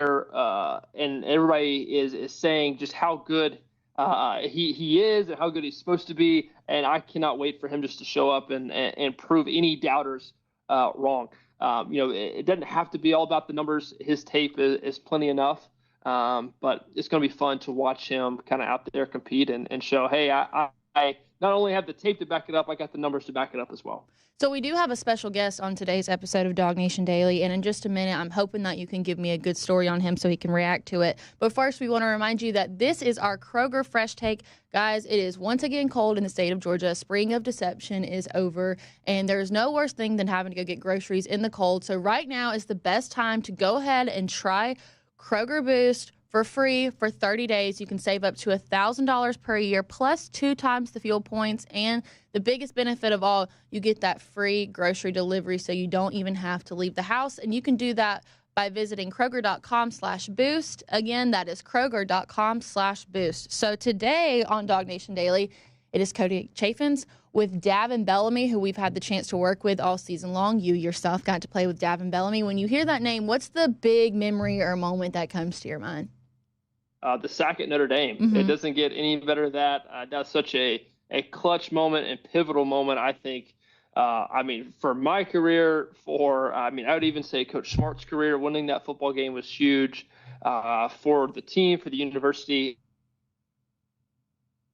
And everybody is saying just how good he is and how good he's supposed to be, and I cannot wait for him just to show up and prove any doubters wrong. It doesn't have to be all about the numbers. His tape is plenty enough, but it's going to be fun to watch him kind of out there compete and show, hey, I not only have the tape to back it up, I got the numbers to back it up as well. So we do have a special guest on today's episode of DawgNation Daily, and in just a minute, I'm hoping that you can give me a good story on him so he can react to it. But first, we want to remind you that this is our Kroger Fresh Take. Guys, it is once again cold in the state of Georgia. Spring of deception is over, and there's no worse thing than having to go get groceries in the cold. So right now is the best time to go ahead and try Kroger Boost for free for 30 days. You can save up to $1,000 per year, plus 2 times the fuel points. And the biggest benefit of all, you get that free grocery delivery, so you don't even have to leave the house. And you can do that by visiting Kroger.com/boost. Again, that is Kroger.com/boost. So today on DawgNation Daily, it is Cody Chaffins with Davin Bellamy, who we've had the chance to work with all season long. You yourself got to play with Davin Bellamy. When you hear that name, what's the big memory or moment that comes to your mind? The sack at Notre Dame. Mm-hmm. It doesn't get any better than that. That's such a clutch moment and pivotal moment, I think, I mean, for my career, I would even say Coach Smart's career, winning that football game was huge for the team, for the university,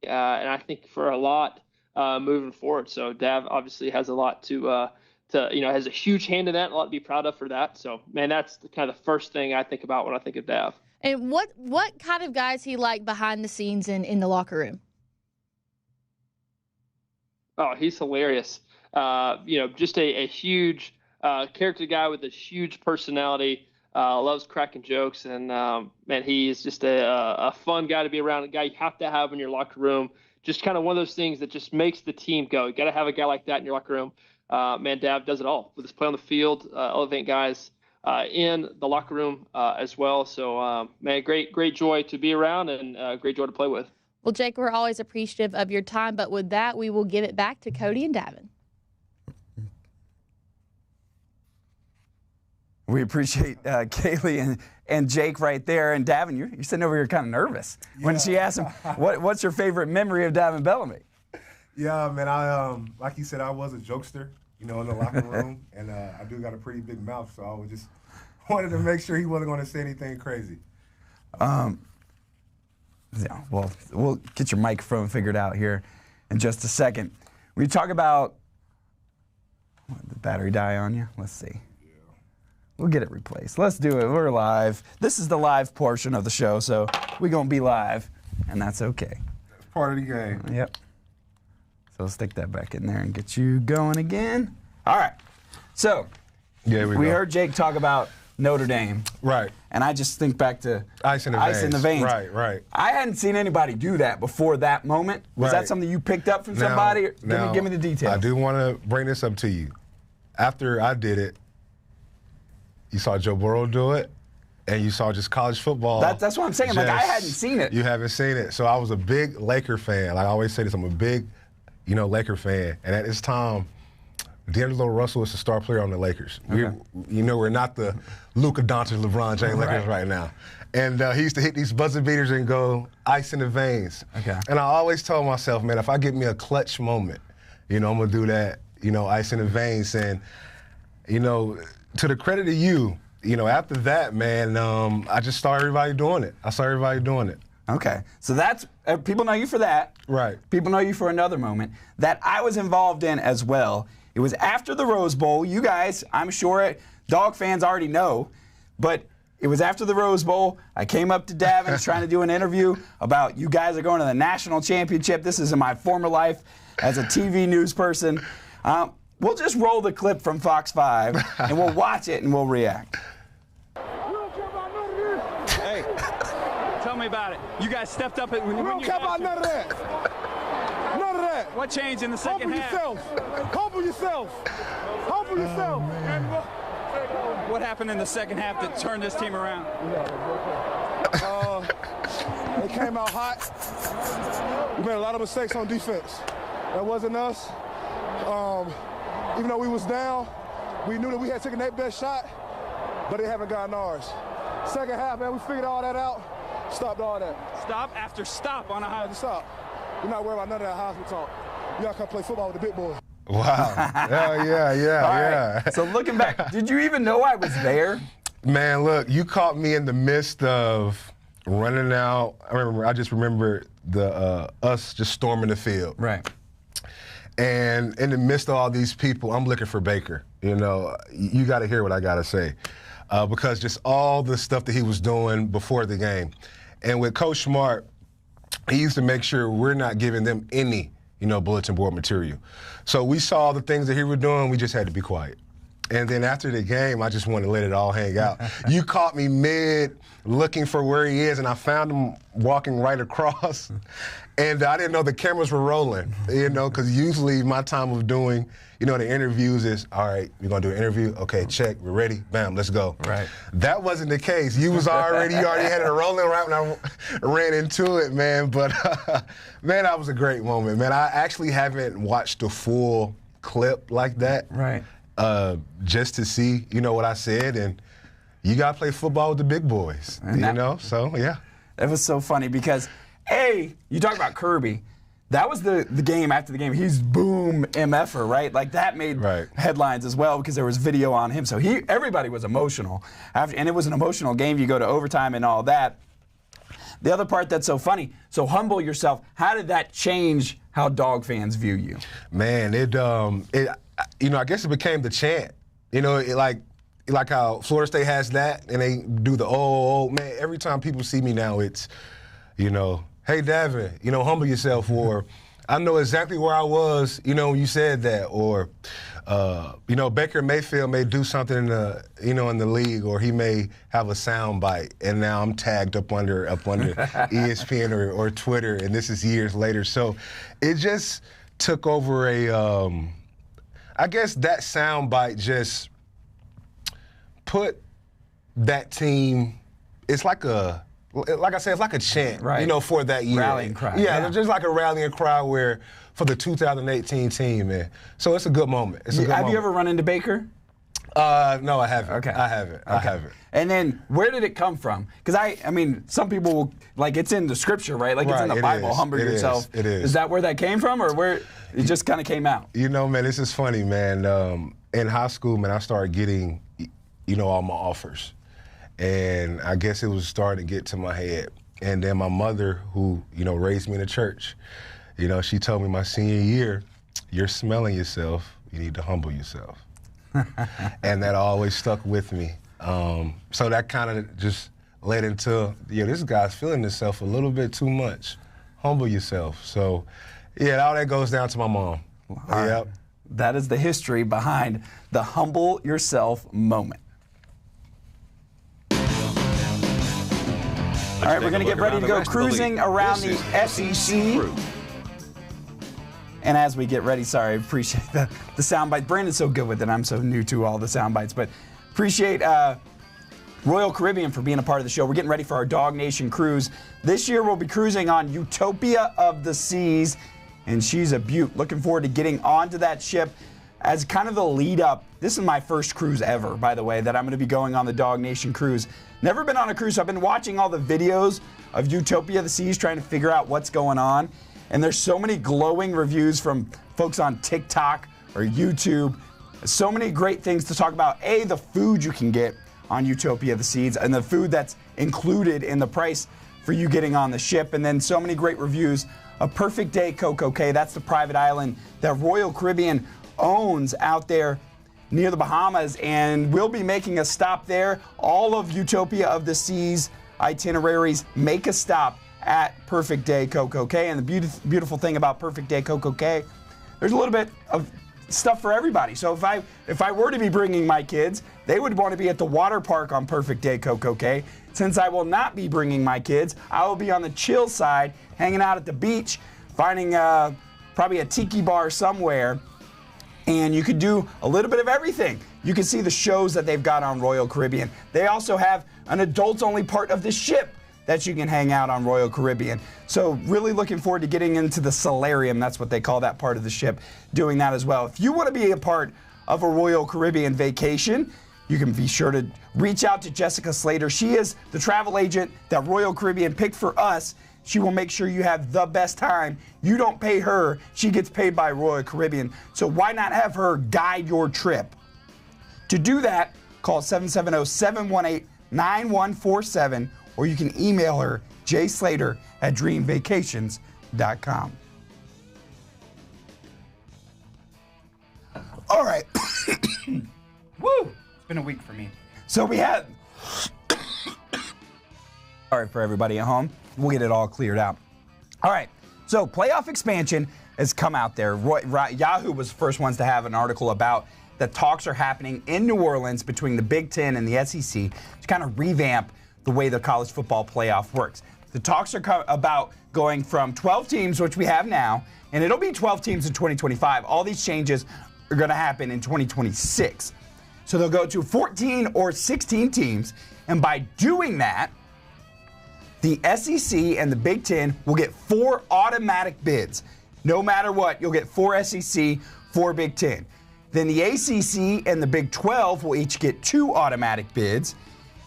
and I think for a lot moving forward. So Dav obviously has a lot to has a huge hand in that, and a lot to be proud of for that. So, man, that's kind of the first thing I think about when I think of Dav. And what kind of guys he like behind the scenes in the locker room? Oh, he's hilarious. Just a huge character guy with a huge personality. Loves cracking jokes, and man, he is just a fun guy to be around. A guy you have to have in your locker room. Just kind of one of those things that just makes the team go. You got to have a guy like that in your locker room. Man, Dav does it all with his play on the field, elevating guys in the locker room as well. So, man, great joy to be around, and great joy to play with. Well, Jake, we're always appreciative of your time, but with that, we will give it back to Cody and Davin. We appreciate Kaylee and Jake right there. And Davin, you're sitting over here kind of nervous. Yeah. When she asked him, what's your favorite memory of Davin Bellamy? Yeah, man, I like you said, I was a jokester, in the locker room, and I do got a pretty big mouth, so I was just wanted to make sure he wasn't going to say anything crazy. Yeah, well, we'll get your microphone figured out here in just a second. We talk about the battery die on you. Let's see. Yeah. We'll get it replaced. Let's do it. We're live. This is the live portion of the show, so we're gonna be live, and that's okay. That's part of the game. Yep. So let's stick that back in there and get you going again. All right. So we heard Jake talk about Notre Dame. Right. And I just think back to Ice in the veins. Right. I hadn't seen anybody do that before that moment. Was that something you picked up from somebody? Give me the details. I do want to bring this up to you. After I did it, you saw Joe Burrow do it, and you saw just college football. That's what I'm saying. Like, I hadn't seen it. You haven't seen it. So I was a big Laker fan. Like I always say this, I'm a big, Laker fan. And at this time, D'Angelo Russell is the star player on the Lakers. Okay. We're not the Luka Doncic, LeBron James Lakers right now. And he used to hit these buzzer beaters and go ice in the veins. Okay. And I always told myself, man, if I get me a clutch moment, I'm going to do that, ice in the veins. And, to the credit of you, after that, man, I just saw everybody doing it. Okay. So that's, people know you for that. Right. People know you for another moment that I was involved in as well. It was after the Rose Bowl. You guys, I'm sure Dawg fans already know, but it was after the Rose Bowl. I came up to Davin trying to do an interview about you guys are going to the national championship. This is in my former life as a TV news person. We'll just roll the clip from Fox 5, and we'll watch it and we'll react. Hey, tell me about it. You guys stepped up when you don't care about none of that. None of that. What changed in the second half? Humble yourself. Humble yourself. What happened in the second half that turned this team around? They came out hot. We made a lot of mistakes on defense. That wasn't us. Even though we was down, we knew that we had taken that best shot, but they haven't gotten ours. Second half, man, we figured all that out. Stopped all that. Stop after stop on a high. Stop. We're not worried about none of that Heisman talk. You gotta come play football with the big boys. Wow. Yeah. Right. So looking back, did you even know I was there? Man, look, you caught me in the midst of running out. I just remember us just storming the field. Right. And in the midst of all these people, I'm looking for Baker. You got to hear what I got to say. Because just all the stuff that he was doing before the game. And with Coach Smart, he used to make sure we're not giving them any, bulletin board material. So we saw the things that he was doing, we just had to be quiet. And then after the game, I just wanted to let it all hang out. You caught me mid looking for where he is, and I found him walking right across. And I didn't know the cameras were rolling, because usually my time of doing, the interviews is, all right, we're going to do an interview. Okay, check, we're ready. Bam, let's go. Right. That wasn't the case. You already had it rolling right when I ran into it, man. But, man, that was a great moment, man. I actually haven't watched the full clip like that. Right. Just to see, what I said, and you got to play football with the big boys, so, yeah. It was so funny because, you talk about Kirby. That was the game after the game. He's boom MFer, right? Like that made headlines as well because there was video on him. So everybody was emotional. And it was an emotional game. You go to overtime and all that. The other part that's so funny, so humble yourself. How did that change how Dawg fans view you? Man, I guess it became the chant. Like how Florida State has that, and they do the oh man. Every time people see me now, it's, hey Davin, humble yourself, or I know exactly where I was, when you said that, or Baker Mayfield may do something in the league, or he may have a sound bite, and now I'm tagged up under ESPN or Twitter, and this is years later. So it just took over I guess that sound bite just put that team. It's like I said, it's like a chant, for that year. Rallying cry. Yeah, just like a rallying cry for the 2018 team, man. So it's a good moment. Have you ever run into Baker? No, I haven't. Okay. I haven't. Okay. I haven't. And then where did it come from? Because I mean, some people will, it's in the scripture, right? Like it's in the Bible, humble yourself. It is. Is that where that came from, or where it just kind of came out? Man, this is funny, man. In high school, man, I started getting, all my offers. And I guess it was starting to get to my head. And then my mother, who, raised me in the church, she told me my senior year, you're smelling yourself, you need to humble yourself. And that always stuck with me. So that kind of just led into, this guy's feeling himself a little bit too much. Humble yourself. So, all that goes down to my mom. Yep. That is the history behind the humble yourself moment. All right, we're going to get ready to go cruising around the SEC. And as we get ready, sorry, I appreciate the soundbite. Brandon's so good with it. I'm so new to all the soundbites. But appreciate Royal Caribbean for being a part of the show. We're getting ready for our DawgNation cruise. This year, we'll be cruising on Utopia of the Seas. And she's a beaut. Looking forward to getting onto that ship as kind of the lead up. This is my first cruise ever, by the way, that I'm going to be going on the DawgNation cruise. Never been on a cruise, so I've been watching all the videos of Utopia of the Seas, trying to figure out what's going on. And there's so many glowing reviews from folks on TikTok or YouTube. So many great things to talk about. The food you can get on Utopia of the Seas and the food that's included in the price for you getting on the ship. And then so many great reviews of Perfect Day Coco Cay. That's the private island that Royal Caribbean owns out there near the Bahamas, and we'll be making a stop there. All of Utopia of the Seas itineraries make a stop at Perfect Day Coco Cay. And the beautiful thing about Perfect Day Coco Cay, there's a little bit of stuff for everybody. So if I were to be bringing my kids, they would want to be at the water park on Perfect Day Coco Cay. Since I will not be bringing my kids, I will be on the chill side, hanging out at the beach, finding probably a tiki bar somewhere. And you could do a little bit of everything. You can see the shows that they've got on Royal Caribbean. They also have an adults-only part of the ship that you can hang out on Royal Caribbean. So really looking forward to getting into the solarium, that's what they call that part of the ship, doing that as well. If you want to be a part of a Royal Caribbean vacation, you can be sure to reach out to Jessica Slater. She is the travel agent that Royal Caribbean picked for us. She will make sure you have the best time. You don't pay her. She gets paid by Royal Caribbean. So why not have her guide your trip? To do that, call 770-718-9147, or you can email her, jslater@dreamvacations.com. All right. Woo! It's been a week for me. So we had... Sorry for everybody at home. We'll get it all cleared out. All right, so playoff expansion has come out there. Yahoo was the first ones to have an article about that talks are happening in New Orleans between the Big Ten and the SEC to kind of revamp the way the college football playoff works. The talks are about going from 12 teams, which we have now, and it'll be 12 teams in 2025. All these changes are going to happen in 2026. So they'll go to 14 or 16 teams, and by doing that, the SEC and the Big Ten will get 4 automatic bids. No matter what, you'll get 4 SEC, 4 Big Ten. Then the ACC and the Big 12 will each get 2 automatic bids.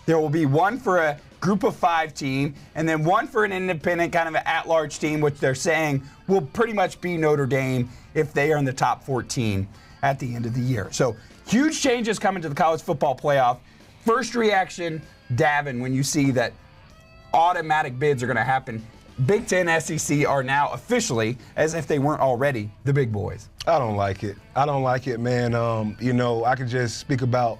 There will be one for a group of 5 team, and then one for an independent kind of an at-large team, which they're saying will pretty much be Notre Dame if they are in the top 14 at the end of the year. So huge changes coming to the college football playoff. First reaction, Davin, when you see that automatic bids are going to happen. Big Ten, SEC are now officially, as if they weren't already, the big boys. I don't like it. I don't like it, man. I could just speak about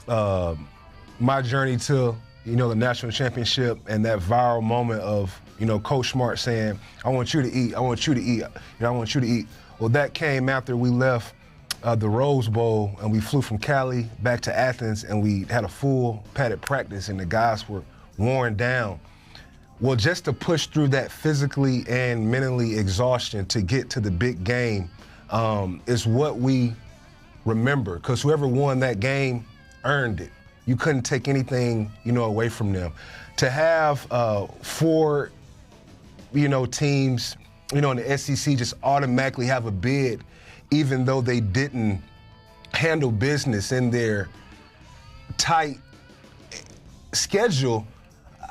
my journey to, the national championship and that viral moment of, Coach Smart saying, I want you to eat, I want you to eat, I want you to eat. Well, that came after we left the Rose Bowl and we flew from Cali back to Athens and we had a full padded practice and the guys were worn down. Well, just to push through that physically and mentally exhaustion to get to the big game is what we remember, because whoever won that game earned it. You couldn't take anything, away from them. To have 4, teams, in the SEC just automatically have a bid, even though they didn't handle business in their tight schedule,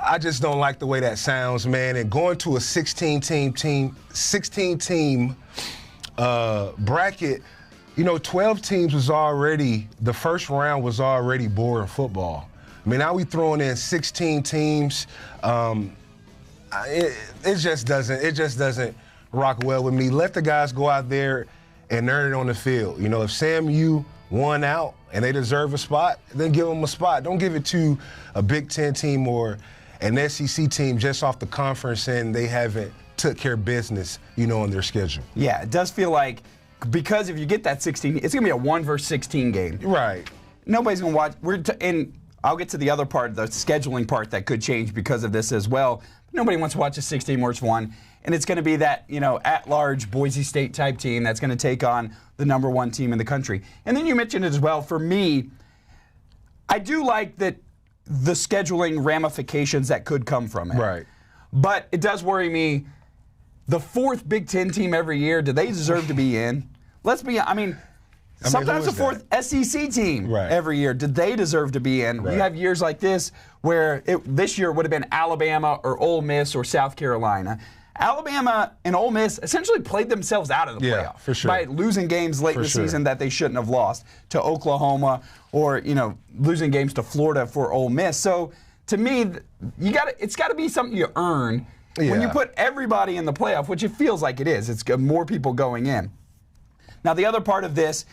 I just don't like the way that sounds, man. And going to a 16-team bracket, 12 teams was already, the first round was already boring football. I mean, now we throwing in 16 teams. It just doesn't rock well with me. Let the guys go out there and earn it on the field. If SAMU won out and they deserve a spot, then give them a spot. Don't give it to a Big Ten team or an SEC team just off the conference and they haven't took care of business, on their schedule. Yeah, it does feel like, because if you get that 16, it's going to be a 1 versus 16 game. Right. Nobody's going to watch. And I'll get to the other part, the scheduling part that could change because of this as well. Nobody wants to watch a 16 versus 1. And it's going to be that, at-large Boise State type team that's going to take on the number 1 team in the country. And then you mentioned it as well. For me, I do like that the scheduling ramifications that could come from it. Right. But it does worry me. The 4th Big Ten team every year, do they deserve to be in? Sometimes the 4th SEC team every year, did they deserve to be in? Right. You have years like this where this year would have been Alabama or Ole Miss or South Carolina. Alabama and Ole Miss essentially played themselves out of the playoff for sure. by losing games late in the season that they shouldn't have lost to Oklahoma or losing games to Florida for Ole Miss. So to me, it's got to be something you earn. Yeah. When you put everybody in the playoff, which it feels like it is, it's got more people going in. Now, the other part of this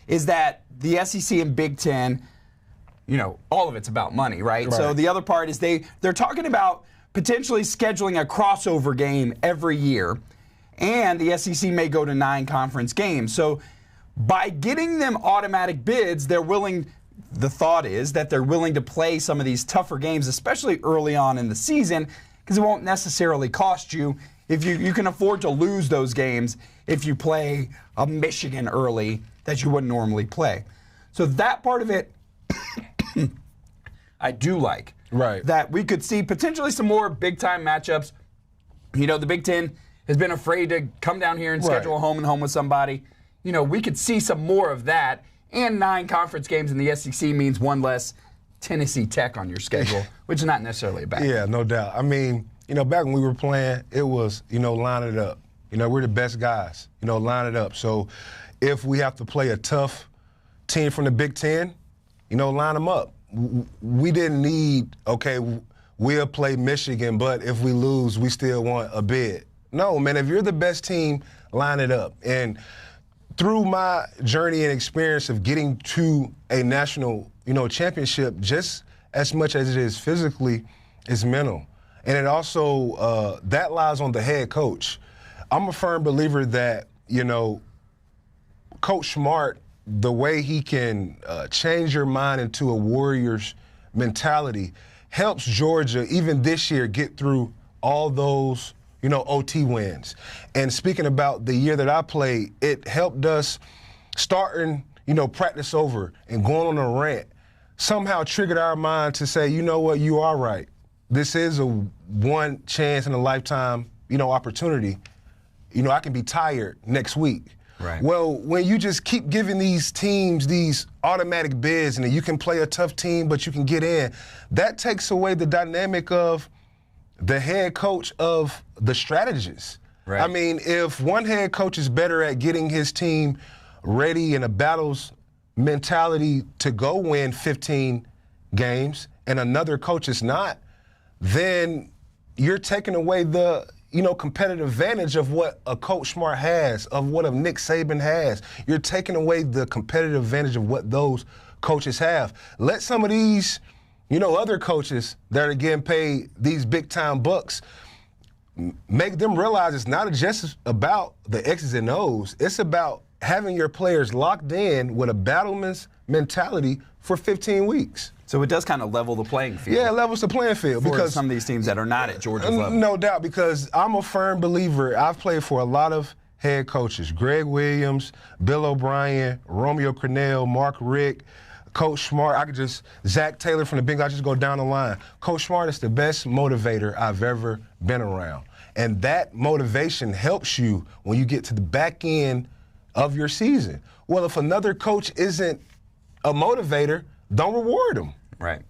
is that the SEC and Big Ten, all of it's about money, right? So the other part is they're talking about potentially scheduling a crossover game every year, and the SEC may go to 9 conference games. So by getting them automatic bids, the thought is that they're willing to play some of these tougher games, especially early on in the season, because it won't necessarily cost you. If you can afford to lose those games if you play a Michigan early that you wouldn't normally play. So that part of it I do like. Right. That we could see potentially some more big-time matchups. The Big Ten has been afraid to come down here and schedule a home-and-home with somebody. We could see some more of that. And 9 conference games in the SEC means 1 less Tennessee Tech on your schedule, which is not necessarily a bad thing. Yeah, no doubt. I mean, back when we were playing, it was, line it up. We're the best guys, line it up. So if we have to play a tough team from the Big Ten, line them up. We didn't need, we'll play Michigan, but if we lose, we still want a bid. No, man, if you're the best team, line it up. And through my journey and experience of getting to a national, championship, just as much as it is physically, is mental. And it also, that lies on the head coach. I'm a firm believer that, Coach Smart, the way he can change your mind into a Warriors mentality helps Georgia, even this year, get through all those, OT wins. And speaking about the year that I played, it helped us starting, practice over and going on a rant, somehow triggered our mind to say, you know what, you are right. This is a one chance in a lifetime, opportunity. I can be tired next week. Right. Well, when you just keep giving these teams these automatic bids and you can play a tough team, but you can get in, that takes away the dynamic of the head coach of the strategist. Right. I mean, if one head coach is better at getting his team ready in a battles mentality to go win 15 games and another coach is not, then you're taking away the competitive advantage of what a Coach Smart has, of what a Nick Saban has. You're taking away the competitive advantage of what those coaches have. Let some of these, other coaches that are getting paid these big-time bucks, make them realize it's not just about the X's and O's. It's about having your players locked in with a battleman's mentality for 15 weeks. So it does kind of level the playing field. Yeah, it levels the playing field. For because some of these teams that are not at Georgia's level. No doubt, because I'm a firm believer. I've played for a lot of head coaches. Greg Williams, Bill O'Brien, Romeo Crennel, Mark Richt, Coach Smart. Zach Taylor from the Bengals, I just go down the line. Coach Smart is the best motivator I've ever been around. And that motivation helps you when you get to the back end of your season. Well, if another coach isn't a motivator, don't reward them. Right.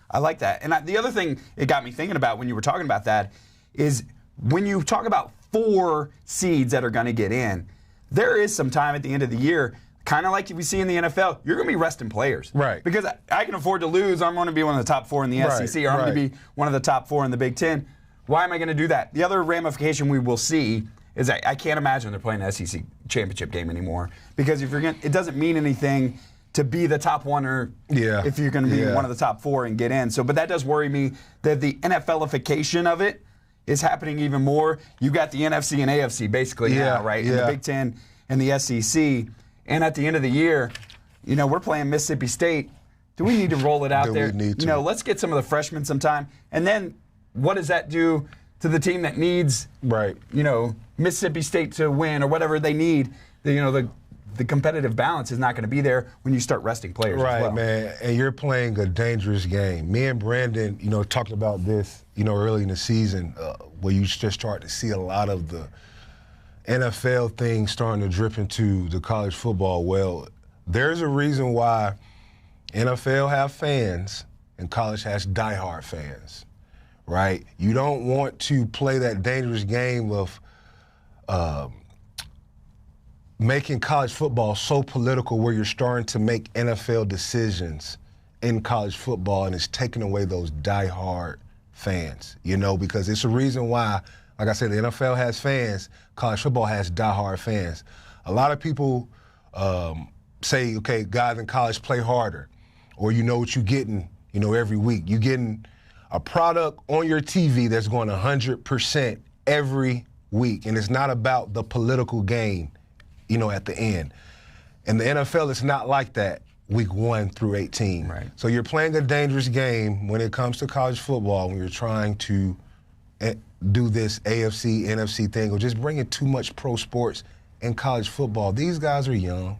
I like that. And the other thing it got me thinking about when you were talking about that is when you talk about 4 seeds that are going to get in, there is some time at the end of the year, kind of like we see in the NFL, you're going to be resting players. Right. Because I can afford to lose. I'm going to be one of the top 4 in the SEC, or I'm going to be one of the top 4 in the Big Ten. Why am I going to do that? The other ramification we will see is I can't imagine they're playing an SEC championship game anymore, because it doesn't mean anything to be the top 1 or if you're going to be one of the top 4 and get in. So, but that does worry me that the NFLification of it is happening even more. You've got the NFC and AFC basically now, right? And the Big Ten and the SEC. And at the end of the year, we're playing Mississippi State. Do we need to roll it out there? We need to. Let's get some of the freshmen some time. And then what does that do to the team that needs, Mississippi State to win or whatever they need? The competitive balance is not going to be there when you start resting players as well. Right, man. And you're playing a dangerous game. Me and Brandon, talked about this, early in the season, where you just start to see a lot of the NFL things starting to drip into the college football. Well, there's a reason why NFL have fans and college has diehard fans, right? You don't want to play that dangerous game of making college football so political where you're starting to make NFL decisions in college football, and it's taking away those diehard fans, because it's a reason why, like I said, the NFL has fans, college football has diehard fans. A lot of people say, okay, guys in college play harder, or you know what you're getting, every week. You're getting a product on your TV that's going 100% every week, and it's not about the political game, at the end. And the NFL is not like that week 1 through 18. Right. So you're playing a dangerous game when it comes to college football, when you're trying to do this AFC, NFC thing, or just bringing too much pro sports in college football. These guys are young.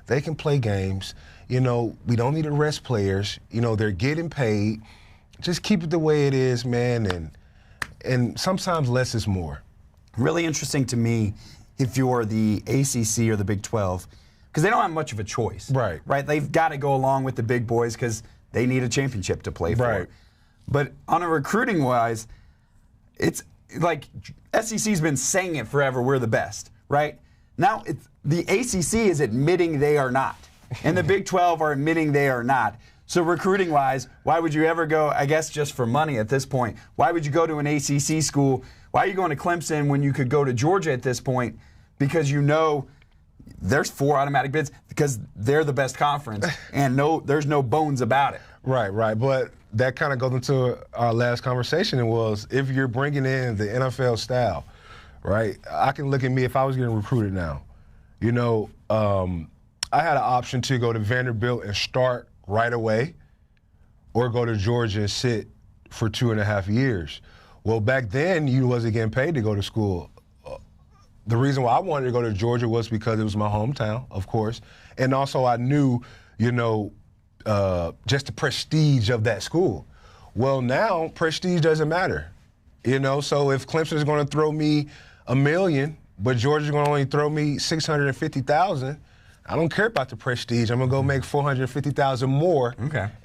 They can play games. We don't need to rest players. They're getting paid. Just keep it the way it is, man, and sometimes less is more. Really interesting to me if you're the ACC or the Big 12, because they don't have much of a choice. Right. Right? They've got to go along with the big boys because they need a championship to play for. Right. But on a recruiting-wise, it's like SEC's been saying it forever, we're the best, right? Now the ACC is admitting they are not, and the Big 12 are admitting they are not. So recruiting-wise, why would you ever go, I guess just for money at this point, why would you go to an ACC school? Why are you going to Clemson when you could go to Georgia at this point? Because there's 4 automatic bids because they're the best conference, and there's no bones about it. Right. But that kind of goes into our last conversation, and was if you're bringing in the NFL style, right? I can look at me if I was getting recruited now. I had an option to go to Vanderbilt and start right away, or go to Georgia and sit for 2.5 years. Well, back then, you wasn't getting paid to go to school. The reason why I wanted to go to Georgia was because it was my hometown, of course, and also I knew, just the prestige of that school. Well, now prestige doesn't matter, so if Clemson is going to throw me $1 million, but Georgia's going to only throw me $650,000. I don't care about the prestige. I'm going to go make $450,000 more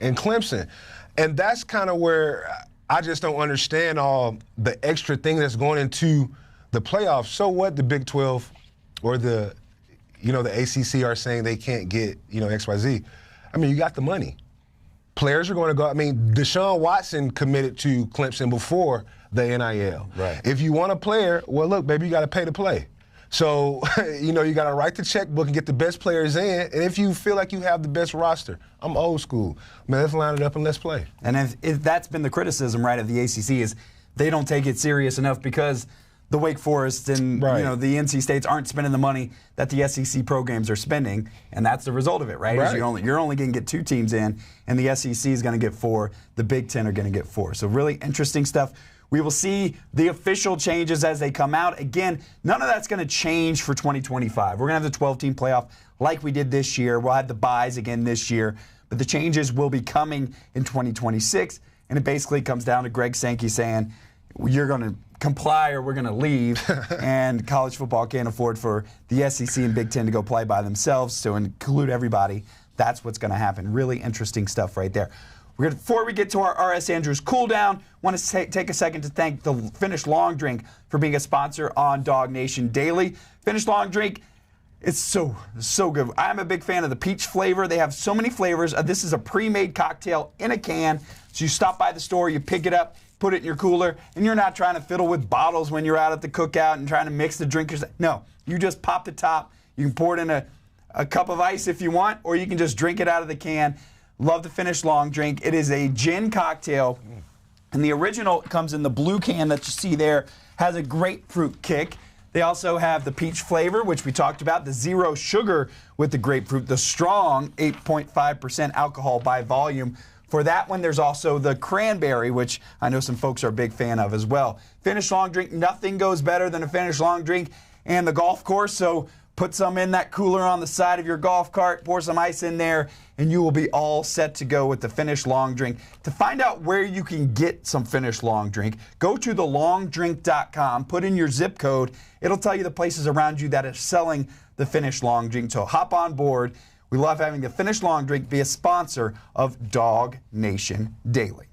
in Clemson. And that's kind of where I just don't understand all the extra thing that's going into the playoffs. So what the Big 12 or the ACC are saying they can't get, XYZ. I mean, you got the money. Players are going to go. I mean, Deshaun Watson committed to Clemson before the NIL. Right. If you want a player, well, look, baby, you got to pay to play. So, you got to write the checkbook and get the best players in. And if you feel like you have the best roster, I'm old school. Man, let's line it up and let's play. And if that's been the criticism, right, of the ACC is they don't take it serious enough because the Wake Forest and the NC States aren't spending the money that the SEC programs are spending, and that's the result of it, right? Is you're only going to get 2 teams in, and the SEC is going to get 4. The Big Ten are going to get 4. So really interesting stuff. We will see the official changes as they come out. Again, none of that's going to change for 2025. We're going to have the 12-team playoff like we did this year. We'll have the byes again this year. But the changes will be coming in 2026. And it basically comes down to Greg Sankey saying, you're going to comply or we're going to leave. And college football can't afford for the SEC and Big Ten to go play by themselves. So include everybody. That's what's going to happen. Really interesting stuff right there. Before we get to our R.S. Andrews cool down, want to take a second to thank the Finish Long Drink for being a sponsor on DawgNation Daily. Finish Long Drink, it's so good. I'm a big fan of the peach flavor. They have so many flavors. This is a pre-made cocktail in a can. So you stop by the store, you pick it up, put it in your cooler, and you're not trying to fiddle with bottles when you're out at the cookout and trying to mix the drink. No, you just pop the top. You can pour it in a cup of ice if you want, or you can just drink it out of the can. Love the Finish Long Drink. It is a gin cocktail, and the original comes in the blue can that you see there, has a grapefruit kick. They also have the peach flavor, which we talked about, the 0 sugar with the grapefruit, the strong 8.5% alcohol by volume. For that one, there's also the cranberry, which I know some folks are a big fan of as well. Finish Long Drink, nothing goes better than a Finish Long Drink and the golf course, so put some in that cooler on the side of your golf cart, pour some ice in there, and you will be all set to go with the Finish Long Drink. To find out where you can get some Finish Long Drink, go to thelongdrink.com, put in your zip code. It'll tell you the places around you that are selling the Finish Long Drink. So hop on board. We love having the Finish Long Drink be a sponsor of DawgNation Daily.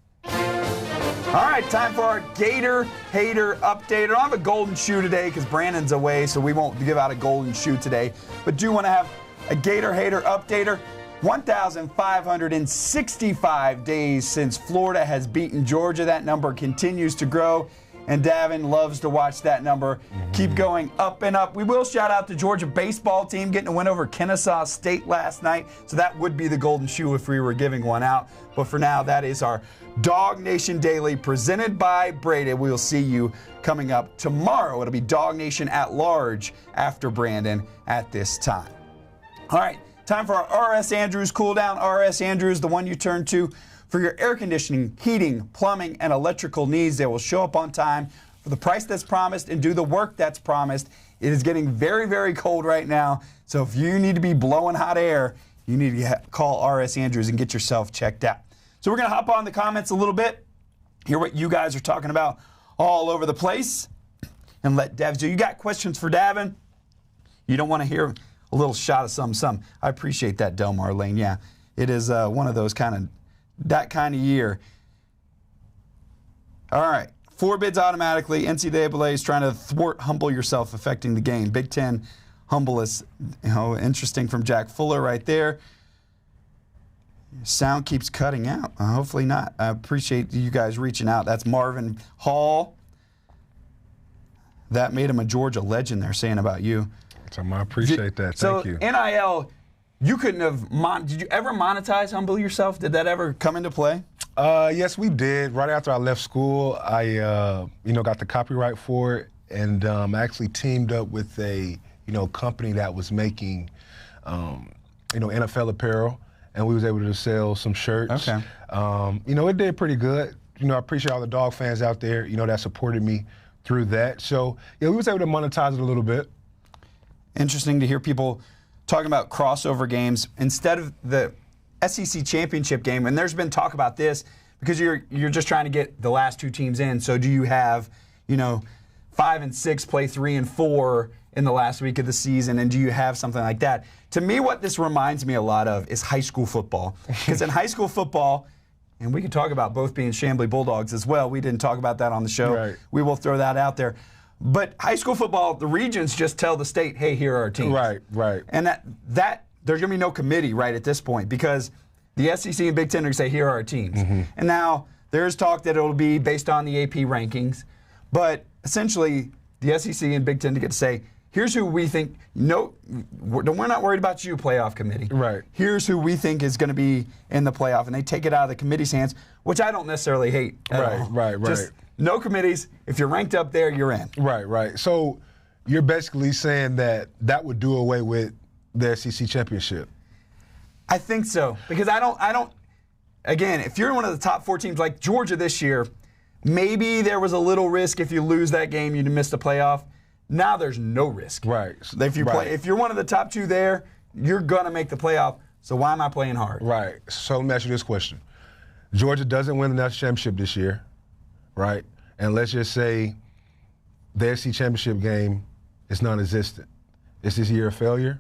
All right, time for our Gator Hater Update. I don't have a golden shoe today because Brandon's away, so we won't give out a golden shoe today. But do want to have a Gator Hater Updater. 1,565 days since Florida has beaten Georgia. That number continues to grow, and Davin loves to watch that number keep going up and up. We will shout out the Georgia baseball team getting a win over Kennesaw State last night, so that would be the golden shoe if we were giving one out. But for now, that is our DawgNation Daily presented by Breda. We will see you coming up tomorrow. It'll be DawgNation at large after Brandon at this time. All right, time for our R.S. Andrews cool down. R.S. Andrews, the one you turn to for your air conditioning, heating, plumbing, and electrical needs. They will show up on time for the price that's promised and do the work that's promised. It is getting very, very cold right now, so if you need to be blowing hot air, you need to call R.S. Andrews and get yourself checked out. So we're going to hop on the comments a little bit, hear what you guys are talking about all over the place, and let Dev do. You got questions for Davin? You don't want to hear a little shot of some. I appreciate that, Del Marlene. Yeah, it is one of those that kind of year. All right, 4 bids automatically. NCAA is trying to thwart humble yourself affecting the game. Big Ten humble is, interesting from Jack Fuller right there. Sound keeps cutting out. Hopefully not. I appreciate you guys reaching out. That's Marvin Hall. That made him a Georgia legend, they're saying about you. I appreciate that. Thank you. So, NIL, you couldn't have, did you ever monetize Humble Yourself? Did that ever come into play? Yes, we did. Right after I left school, I, got the copyright for it, and actually teamed up with a, company that was making, NFL apparel, and we was able to sell some shirts. Okay. It did pretty good. I appreciate all the dog fans out there, that supported me through that. So, we was able to monetize it a little bit. Interesting to hear people talking about crossover games instead of the SEC championship game. And there's been talk about this because you're just trying to get the last 2 teams in. So do you have, 5 and 6 play 3 and 4, in the last week of the season, and do you have something like that? To me, what this reminds me a lot of is high school football. Because in high school football, and we can talk about both being Chamblee Bulldogs as well. We didn't talk about that on the show. Right. We will throw that out there. But high school football, the regions just tell the state, hey, here are our teams. Right. And that there's going to be no committee right at this point because the SEC and Big Ten are going to say, here are our teams. Mm-hmm. And now there's talk that it'll be based on the AP rankings. But essentially, the SEC and Big Ten get to say, here's who we think, no, we're not worried about you, playoff committee. Right. Here's who we think is going to be in the playoff. And they take it out of the committee's hands, which I don't necessarily hate at all. Right. Just no committees. If you're ranked up there, you're in. Right. So you're basically saying that would do away with the SEC championship. I think so. Because I don't, again, if you're one of the top 4 teams like Georgia this year, maybe there was a little risk if you lose that game, you'd miss the playoff. Now there's no risk. Right. If you're one of the top 2 there, you're going to make the playoff. So why am I playing hard? Right. So let me ask you this question. Georgia doesn't win the national championship this year, right? And let's just say the SEC championship game is non-existent. Is this year a failure?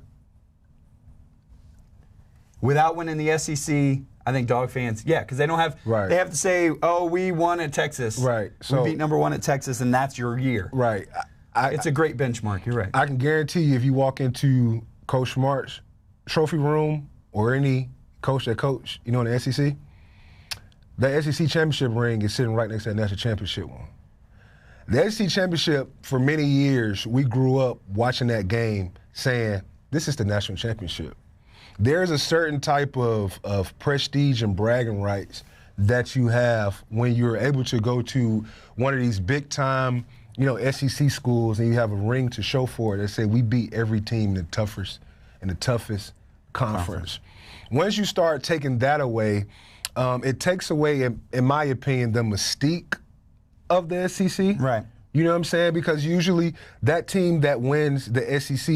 Without winning the SEC, I think Dawg fans, because they don't have, they have to say, oh, we won at Texas. Right. So, we beat number 1 at Texas, and that's your year. Right. It's a great benchmark. You're right. I can guarantee you if you walk into Coach Smart's trophy room or any coach that coach, in the SEC, the SEC championship ring is sitting right next to that national championship one. The SEC championship, for many years, we grew up watching that game saying, this is the national championship. There's a certain type of prestige and bragging rights that you have when you're able to go to one of these big-time, SEC schools and you have a ring to show for it. They say we beat every team in the toughest conference. Once you start taking that away, it takes away, in my opinion, the mystique of the SEC. Right. You know what I'm saying? Because usually that team that wins the SEC,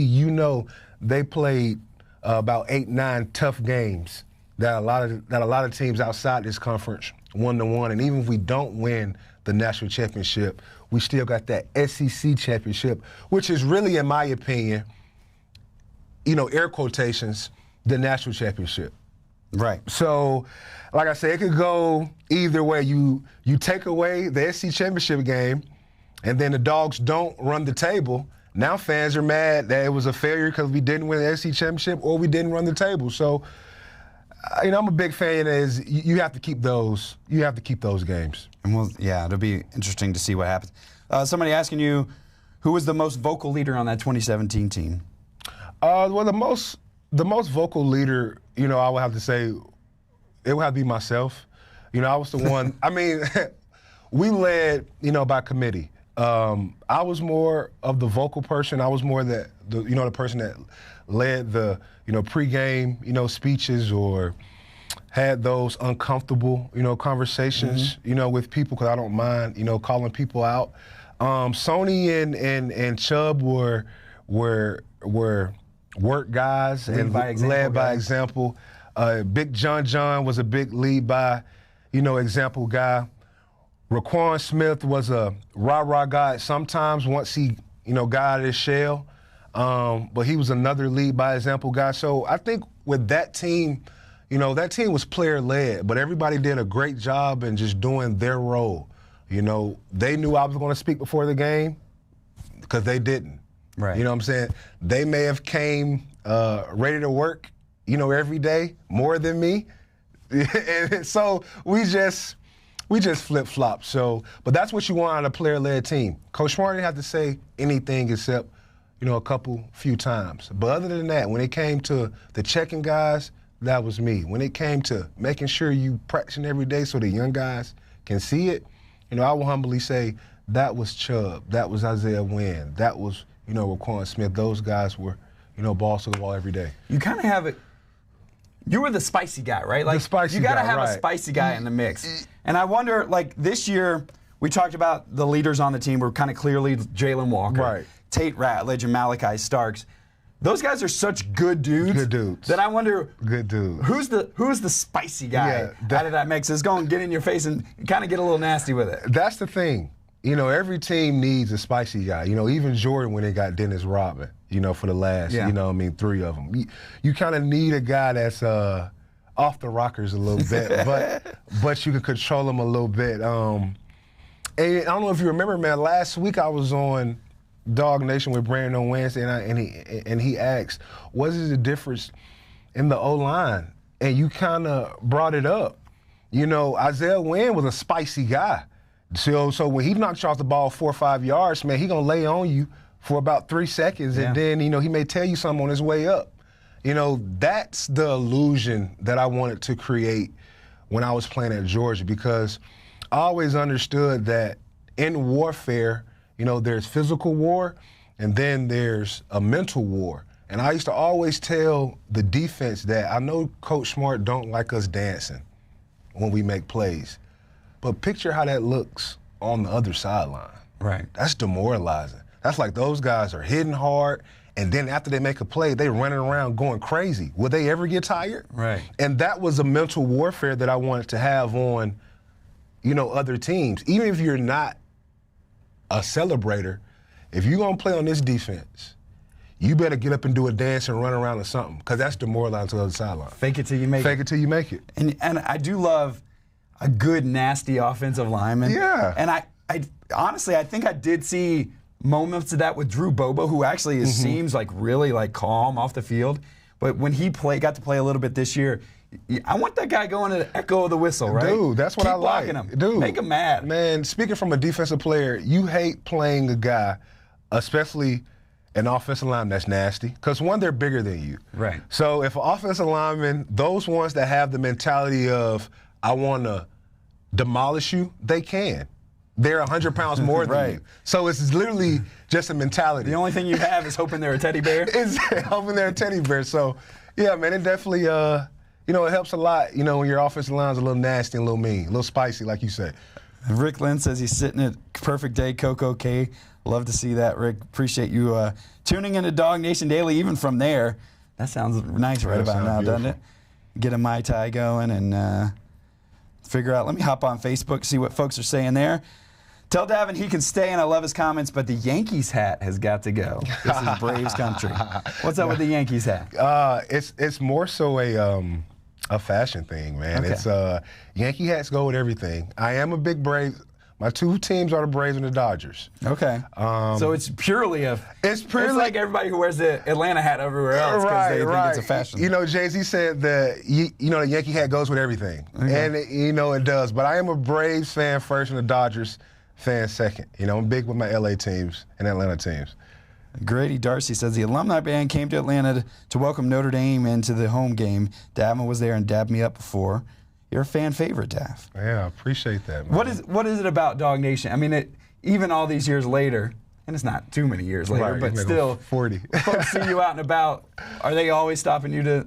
they played about 8-9 tough games that a lot of teams outside this conference 1-1. And even if we don't win the national championship, we still got that SEC championship, which is really, in my opinion, air quotations, the national championship. Right. So, like I said, it could go either way. You take away the SEC championship game, and then the Dogs don't run the table. Now fans are mad that it was a failure because we didn't win the SEC championship or we didn't run the table. So, I'm a big fan of you have to keep those. You have to keep those games. And it'll be interesting to see what happens. Somebody asking you, who was the most vocal leader on that 2017 team? Well, the most vocal leader, I would have to say, it would have to be myself. I was the one. I mean, we led, by committee. I was more of the vocal person. I was more the person that led the, pregame, speeches or had those uncomfortable, conversations, with people because I don't mind, calling people out. Sony and Chubb were work guys and led by example. Big John was a big lead by, example guy. Raquan Smith was a rah-rah guy sometimes once he, got out of his shell. But he was another lead by example guy. So I think with that team, that team was player-led, but everybody did a great job in just doing their role. They knew I was going to speak before the game because they didn't. Right. You know what I'm saying? They may have came ready to work, every day more than me. And so we just flip-flop. So, but that's what you want out of a player-led team. Coach Smart didn't have to say anything except, a few times. But other than that, when it came to the checking guys, that was me. When it came to making sure you practicing every day so the young guys can see it, I will humbly say that was Chubb, that was Isaiah Wynn, that was, Raquan Smith. Those guys were, balls to the wall every day. You kind of have it. You were the spicy guy, right? Like, the spicy you got to guy, have right. a spicy guy in the mix. And I wonder, like, this year, we talked about the leaders on the team were kind of clearly Jalen Walker, right. Tate Ratledge, and Malachi Starks. Those guys are such good dudes. Good dudes. That I wonder, good dudes. Who's the spicy guy out of that mix? Is going to get in your face and kind of get a little nasty with it. That's the thing. you know, every team needs a spicy guy. You know, even Jordan when they got Dennis Rodman, you know, for the last, you know, I mean, 3 of them. You kind of need a guy that's off the rockers a little bit, but you can control him a little bit. And I don't know if you remember, man, last week I was on DawgNation with Brandon on Wednesday, and he asked, what is the difference in the O-line? And you kind of brought it up. You know, Isaiah Wynn was a spicy guy. So when he knocks you off the ball 4 or 5 yards, man, he going to lay on you for about 3 seconds, and then, you know, he may tell you something on his way up. You know, that's the illusion that I wanted to create when I was playing at Georgia, because I always understood that in warfare, you know, there's physical war, and then there's a mental war. And I used to always tell the defense that I know Coach Smart don't like us dancing when we make plays, but picture how that looks on the other sideline. Right. That's demoralizing. That's like those guys are hitting hard, and then after they make a play, they running around going crazy. Will they ever get tired? Right. And that was a mental warfare that I wanted to have on, you know, other teams. Even if you're not a celebrator, if you're going to play on this defense, you better get up and do a dance and run around or something, because that's demoralizing to the other sideline. Fake it till you make it. Fake it till you make it. And I do love a good, nasty offensive lineman. Yeah. And I honestly, I think I did see moments of that with Drew Bobo, who actually seems like really like calm off the field. But when he got to play a little bit this year, I want that guy going to the echo of the whistle, right? Dude, that's what I like. Keep blocking him. Dude, make him mad. Man, speaking from a defensive player, you hate playing a guy, especially an offensive lineman that's nasty, because one, they're bigger than you. Right. So if an offensive lineman, those ones that have the mentality of, I want to demolish you, they can. They're 100 pounds more than you. So it's literally just a mentality. The only thing you have is hoping they're a teddy bear? It's hoping they're a teddy bear. So, yeah, man, it definitely, you know, it helps a lot, you know, when your offensive line's a little nasty and a little mean, a little spicy, like you said. Rick Lynn says he's sitting at Perfect Day, Coco K. Love to see that, Rick. Appreciate you tuning into DawgNation Daily, even from there. That sounds nice right about now, doesn't it? Get a Mai Tai going and figure out. Let me hop on Facebook, see what folks are saying there. Tell Davin he can stay, and I love his comments, but the Yankees hat has got to go. This is Braves country. What's up with the Yankees hat? It's more so a fashion thing, man. Okay. It's Yankee hats go with everything. I am a big Braves. My 2 teams are the Braves and the Dodgers. Okay. So it's purely it's like everybody who wears the Atlanta hat everywhere else because they think it's a fashion. You know, Jay-Z said that, you know, the Yankee hat goes with everything. Okay. And, you know, it does. But I am a Braves fan first and a Dodgers fan second. You know, I'm big with my LA teams and Atlanta teams. Grady Darcy says the alumni band came to Atlanta to welcome Notre Dame into the home game. Davin was there and dabbed me up before. You're a fan favorite, Dav. Yeah, I appreciate that, man. What is it about DawgNation? I mean, even all these years later, and it's not too many years later, but still, 40. Folks see you out and about. Are they always stopping you to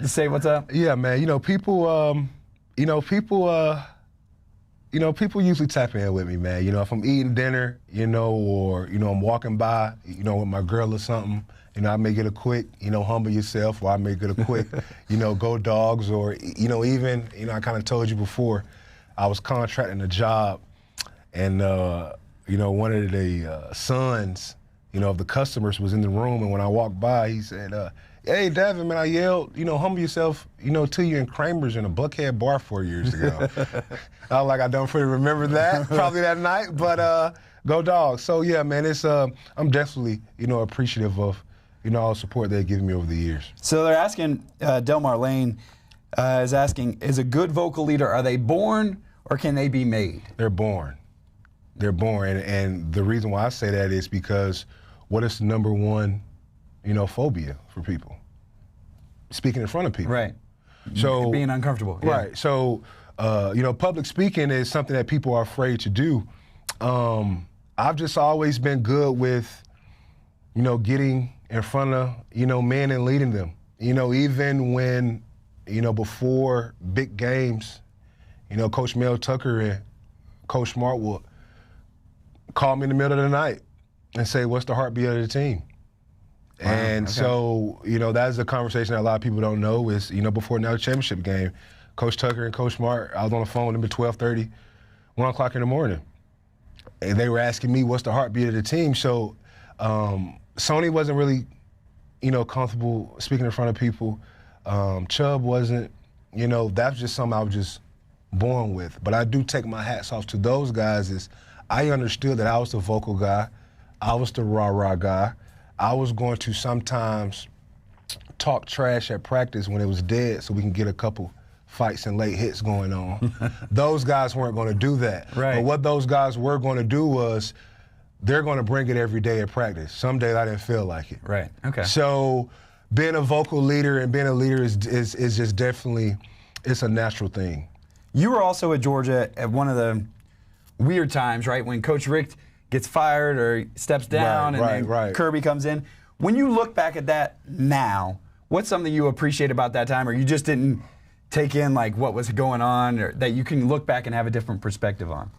say what's up? Yeah, man. You know, people usually tap in with me, man. You know, if I'm eating dinner, you know, or, you know, I'm walking by, you know, with my girl or something, you know, I may get a quick, you know, humble yourself, or I may get a quick, you know, go Dogs, or, you know, even, you know, I kind of told you before, I was contracting a job, and, you know, one of the sons, you know, of the customers was in the room, and when I walked by, he said, hey, Davin, man, I yelled, you know, humble yourself, you know, to you in Kramer's in a Buckhead bar 4 years ago. I was like, I don't fully remember that, probably that night, but go Dogs. So, yeah, man, it's I'm definitely, you know, appreciative of, you know, all the support they've given me over the years. So they're asking, Delmar Lane is asking, is a good vocal leader, are they born or can they be made? They're born. They're born, and the reason why I say that is because what is the number one, you know, phobia for people? Speaking in front of people. Right. So being uncomfortable. Yeah. Right. So, you know, public speaking is something that people are afraid to do. I've just always been good with, you know, getting in front of, you know, men and leading them. You know, even when, you know, before big games, you know, Coach Mel Tucker and Coach Smart will call me in the middle of the night and say, what's the heartbeat of the team? Wow, and so, you know, that's a conversation that a lot of people don't know is, you know, before another championship game, Coach Tucker and Coach Smart, I was on the phone with them at 12:30, 1 o'clock in the morning. and they were asking me what's the heartbeat of the team. So Sony wasn't really, comfortable speaking in front of people. Chubb wasn't. That's just something I was just born with. But I do take my hats off to those guys. Is I understood that I was the vocal guy, I was the rah-rah guy. I was going to sometimes talk trash at practice when it was dead so we can get a couple fights and late hits going on. Those guys weren't going to do that. Right. But what those guys were going to do was they're going to bring it every day at practice. Some days I didn't feel like it. Right. Okay. So being a vocal leader and being a leader is just definitely, it's a natural thing. You were also at Georgia at one of the weird times, right, when Coach Richt gets fired or steps down and then Kirby comes in. When you look back at that now, what's something you appreciate about that time, or you just didn't take in like what was going on, or that you can look back and have a different perspective on?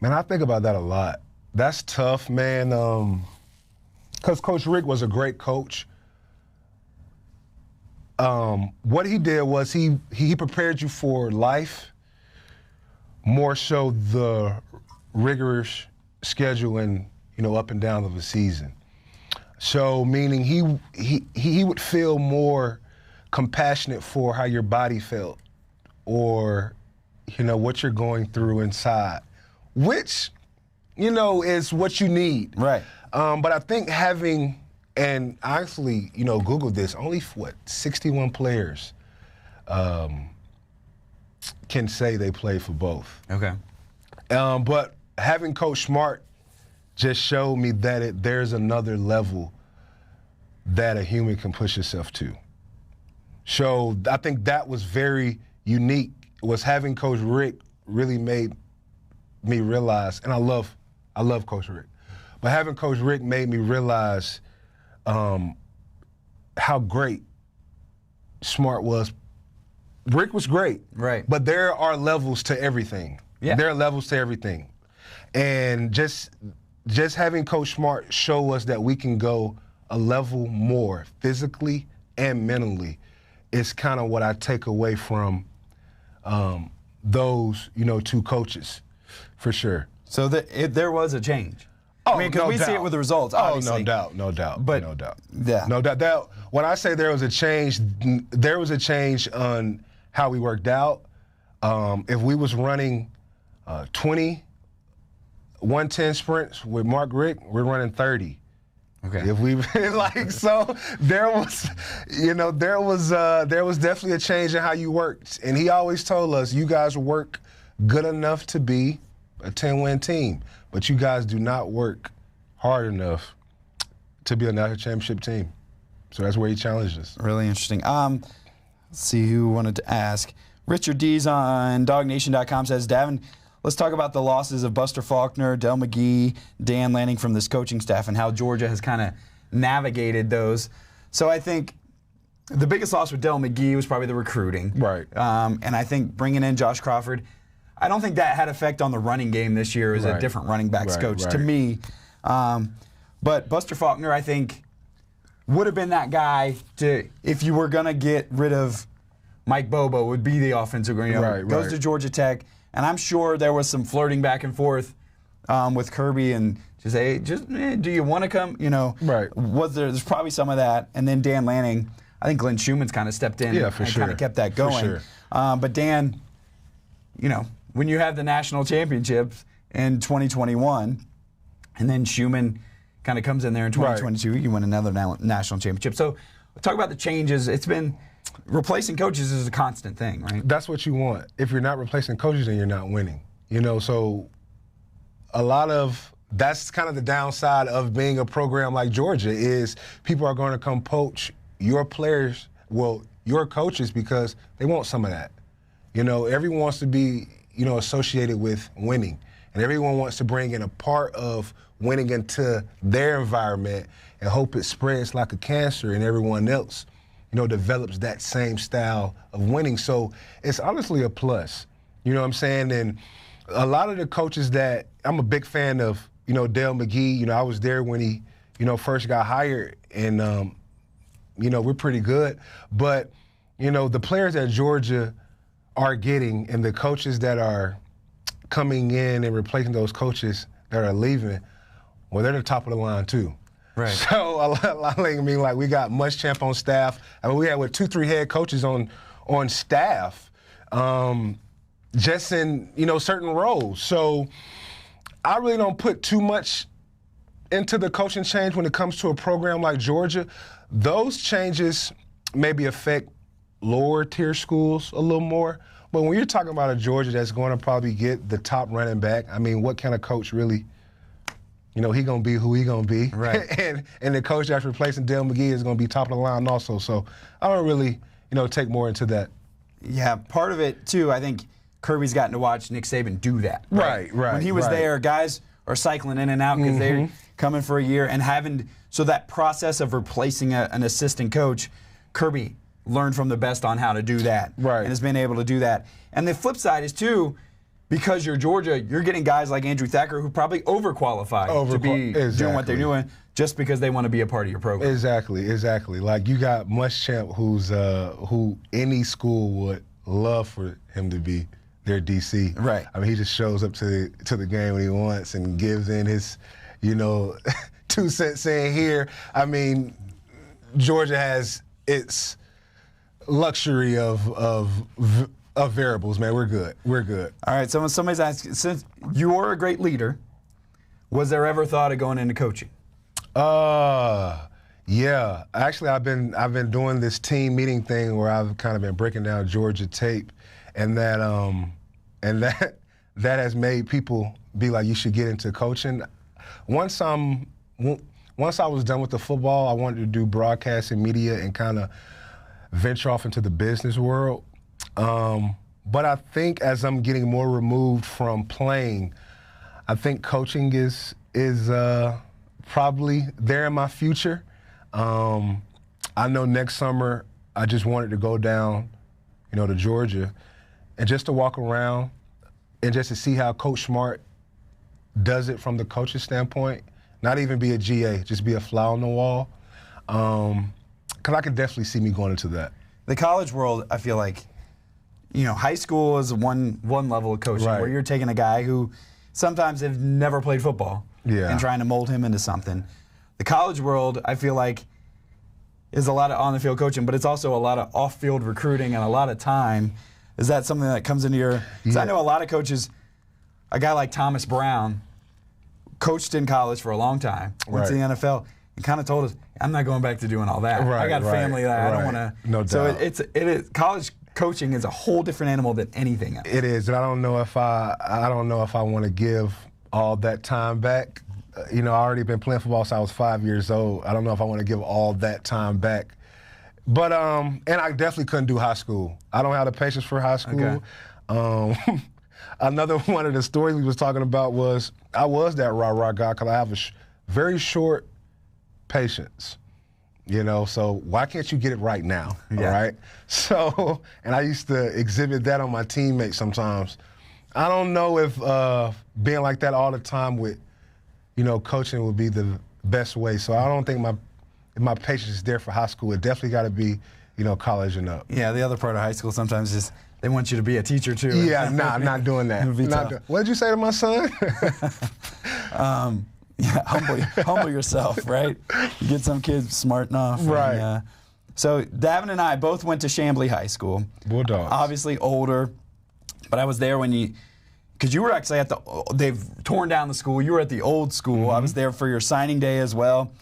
Man, I think about that a lot. That's tough, man, because Coach Richt was a great coach. What he did was he prepared you for life, more so the rigorous schedule and up and down of a season. So meaning he would feel more compassionate for how your body felt, or what you're going through inside, which is what you need. Right. But I think having, and I actually Googled this, only 61 players can say they play for both. Okay. But having Coach Smart just showed me that there's another level that a human can push himself to. So I think that was very unique. Was having Coach Richt really made me realize, and I love Coach Richt, but having Coach Richt made me realize how great Smart was. Richt was great, right? But there are levels to everything. Yeah. There are levels to everything, and just having Coach Smart show us that we can go a level more physically and mentally is kind of what I take away from those two coaches, for sure. So there was a change. Oh, I mean, because no we doubt. see it with the results, obviously. Oh, no doubt. But, no doubt. Yeah. No doubt. When I say there was a change on how we worked out. If we was running 20 110 sprints with Mark Richt, we're running 30. Okay. If we so there was definitely a change in how you worked, and he always told us, you guys work good enough to be a 10-win team, but you guys do not work hard enough to be a national championship team. So that's where he challenged us. Really interesting. Let's see who wanted to ask. Richard Dees on DawgNation.com says, Davin, let's talk about the losses of Buster Faulkner, Del McGee, Dan Lanning from this coaching staff, and how Georgia has kind of navigated those. So I think the biggest loss with Del McGee was probably the recruiting. Right. And I think bringing in Josh Crawford, I don't think that had effect on the running game this year as a different running backs coach to me. But Buster Faulkner, I think, would have been that guy to, if you were going to get rid of Mike Bobo, would be the offensive guard. Goes to Georgia Tech. And I'm sure there was some flirting back and forth with Kirby and just say, do you want to come? There's probably some of that. And then Dan Lanning, I think Glenn Schumann's kind of stepped in and kind of kept that going. For sure. But Dan, when you have the national championships in 2021, and then Schumann kind of comes in there in 2022, you win another national championship. So talk about the changes. It's been replacing coaches is a constant thing, right? That's what you want. If you're not replacing coaches, then you're not winning. So that's kind of the downside of being a program like Georgia is people are going to come poach your players, your coaches, because they want some of that. Everyone wants to be, associated with winning. And everyone wants to bring in a part of winning into their environment and hope it spreads like a cancer and everyone else develops that same style of winning. So it's honestly a plus. You know what I'm saying? And a lot of the coaches that I'm a big fan of, Del McGee, I was there when he, first got hired, and, we're pretty good. But, the players that Georgia are getting and the coaches that are coming in and replacing those coaches that are leaving, well, they're the top of the line too. Right. So I mean, like we got Muschamp on staff. I mean, we had 2-3 head coaches on staff, just in certain roles. So I really don't put too much into the coaching change when it comes to a program like Georgia. Those changes maybe affect lower tier schools a little more. But when you're talking about a Georgia that's going to probably get the top running back, I mean, what kind of coach really, he going to be who he going to be. Right. and the coach that's replacing Dale McGee is going to be top of the line also. So I don't really, take more into that. Yeah, part of it, too, I think Kirby's gotten to watch Nick Saban do that. Right. When he was there, guys are cycling in and out because they're coming for a year and so that process of replacing an assistant coach, Kirby learned from the best on how to do that. Right. And has been able to do that. And the flip side is, too, because you're Georgia, you're getting guys like Andrew Thacker who probably overqualified to be doing what they're doing just because they want to be a part of your program. Exactly. Like you got Muschamp, who any school would love for him to be their DC. Right. I mean, he just shows up to the game when he wants and gives in his, 2 cents in here. I mean, Georgia has its luxury of variables, man. We're good. All right, somebody's asking, since you are a great leader, was there ever thought of going into coaching? Yeah. Actually, I've been doing this team meeting thing where I've kind of been breaking down Georgia tape, and that has made people be like, you should get into coaching. Once I was done with the football, I wanted to do broadcast and media and kind of venture off into the business world. But I think as I'm getting more removed from playing, I think coaching is probably there in my future. I know next summer I just wanted to go down, to Georgia and just to walk around and just to see how Coach Smart does it from the coach's standpoint. Not even be a GA, just be a fly on the wall. Because I could definitely see me going into that. The college world, I feel like, high school is one level of coaching where you're taking a guy who sometimes have never played football and trying to mold him into something. The college world, I feel like, is a lot of on-the-field coaching, but it's also a lot of off-field recruiting and a lot of time. Is that something that comes into your – because I know a lot of coaches, a guy like Thomas Brown, coached in college for a long time, went to the NFL, and kind of told us, I'm not going back to doing all that. I got a family that I don't want to. No doubt. So it is college coaching is a whole different animal than anything else. It is, and I don't know if I want to give all that time back. I already been playing football since I was 5 years old. I don't know if I want to give all that time back. But and I definitely couldn't do high school. I don't have the patience for high school. Okay. Another one of the stories we was talking about was I was that rah-rah guy because I have a very short patience, so why can't you get it right now, all right? So, and I used to exhibit that on my teammates sometimes. I don't know if being like that all the time with, coaching would be the best way. So I don't think my patience is there for high school. It definitely got to be, college and up. Yeah, the other part of high school sometimes is they want you to be a teacher too. Yeah, I'm not doing that. What did you say to my son? Humble yourself, right? You get some kids smart enough. Right. And, so Davin and I both went to Chamblee High School. Bulldogs. Obviously older, but I was there when because you were actually they've torn down the school. You were at the old school. I was there for your signing day as well.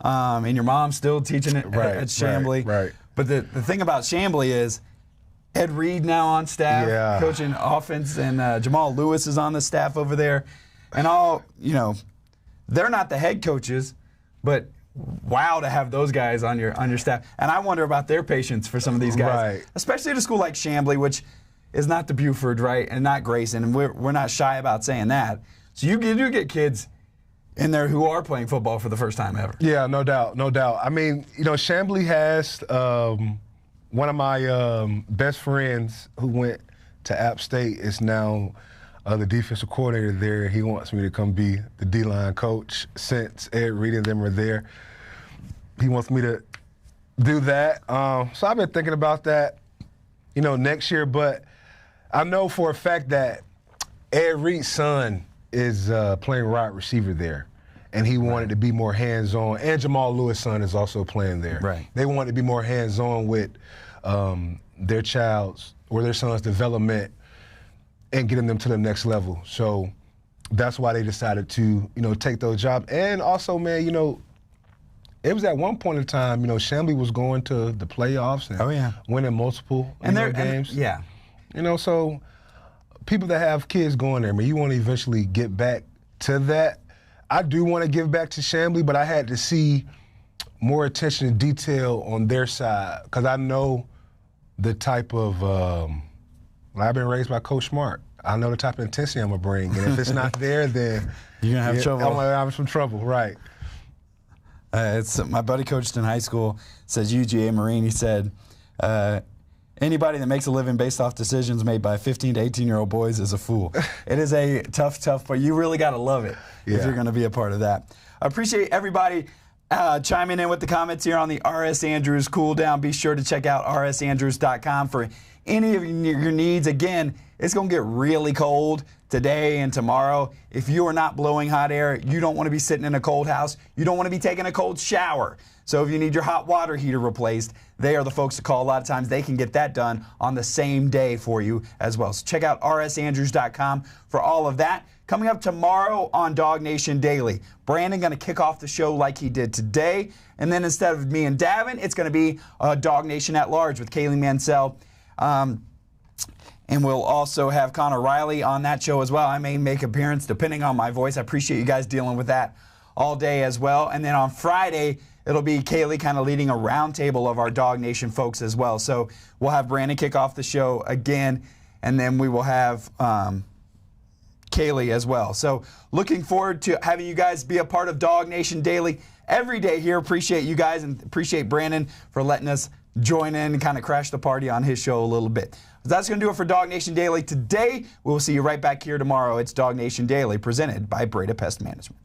And your mom's still teaching at Chamblee. Right. But the thing about Chamblee is Ed Reed now on staff, coaching offense, and Jamal Lewis is on the staff over there. And they're not the head coaches, but wow to have those guys on your staff. And I wonder about their patience for some of these guys, especially at a school like Chamblee, which is not the Buford, right, and not Grayson, and we're not shy about saying that. So you do get kids in there who are playing football for the first time ever. Yeah, no doubt. I mean, Chamblee has one of my best friends who went to App State is now the defensive coordinator there. He wants me to come be the D-line coach since Ed Reed and them are there. He wants me to do that. So I've been thinking about that, next year. But I know for a fact that Ed Reed's son is playing wide receiver there, and he wanted to be more hands-on. And Jamal Lewis' son is also playing there. Right. They wanted to be more hands-on with their son's development and getting them to the next level. So that's why they decided to, take those jobs. And also, man, it was at one point in time, Chamblee was going to the playoffs and winning multiple games. So people that have kids going there, man, you want to eventually get back to that. I do want to give back to Chamblee, but I had to see more attention to detail on their side because I know the type of I've been raised by Coach Smart. I know the type of intensity I'm going to bring. And if it's not there, then you're going to have trouble. I'm going to have some trouble, right. It's my buddy coached in high school, says UGA Marine. He said, anybody that makes a living based off decisions made by 15 to 18-year-old boys is a fool. It is a tough, but you really got to love it if you're going to be a part of that. I appreciate everybody chiming in with the comments here on the R.S. Andrews Cool Down. Be sure to check out rsandrews.com for any of your needs. Again, it's going to get really cold today and tomorrow. If you are not blowing hot air, you don't want to be sitting in a cold house. You don't want to be taking a cold shower. So if you need your hot water heater replaced, they are the folks to call. A lot of times they can get that done on the same day for you as well. So check out rsandrews.com for all of that. Coming up tomorrow on DawgNation Daily, Brandon going to kick off the show like he did today. And then instead of me and Davin, it's going to be DawgNation at Large with Kaylee Mansell. And we'll also have Connor Riley on that show as well. I may make an appearance depending on my voice. I appreciate you guys dealing with that all day as well. And then on Friday, it'll be Kaylee kind of leading a roundtable of our DawgNation folks as well. So we'll have Brandon kick off the show again, and then we will have Kaylee as well. So looking forward to having you guys be a part of DawgNation Daily every day here. Appreciate you guys and appreciate Brandon for letting us join in and kind of crash the party on his show a little bit. That's going to do it for DawgNation Daily today. We'll see you right back here tomorrow. It's DawgNation Daily presented by Breda Pest Management.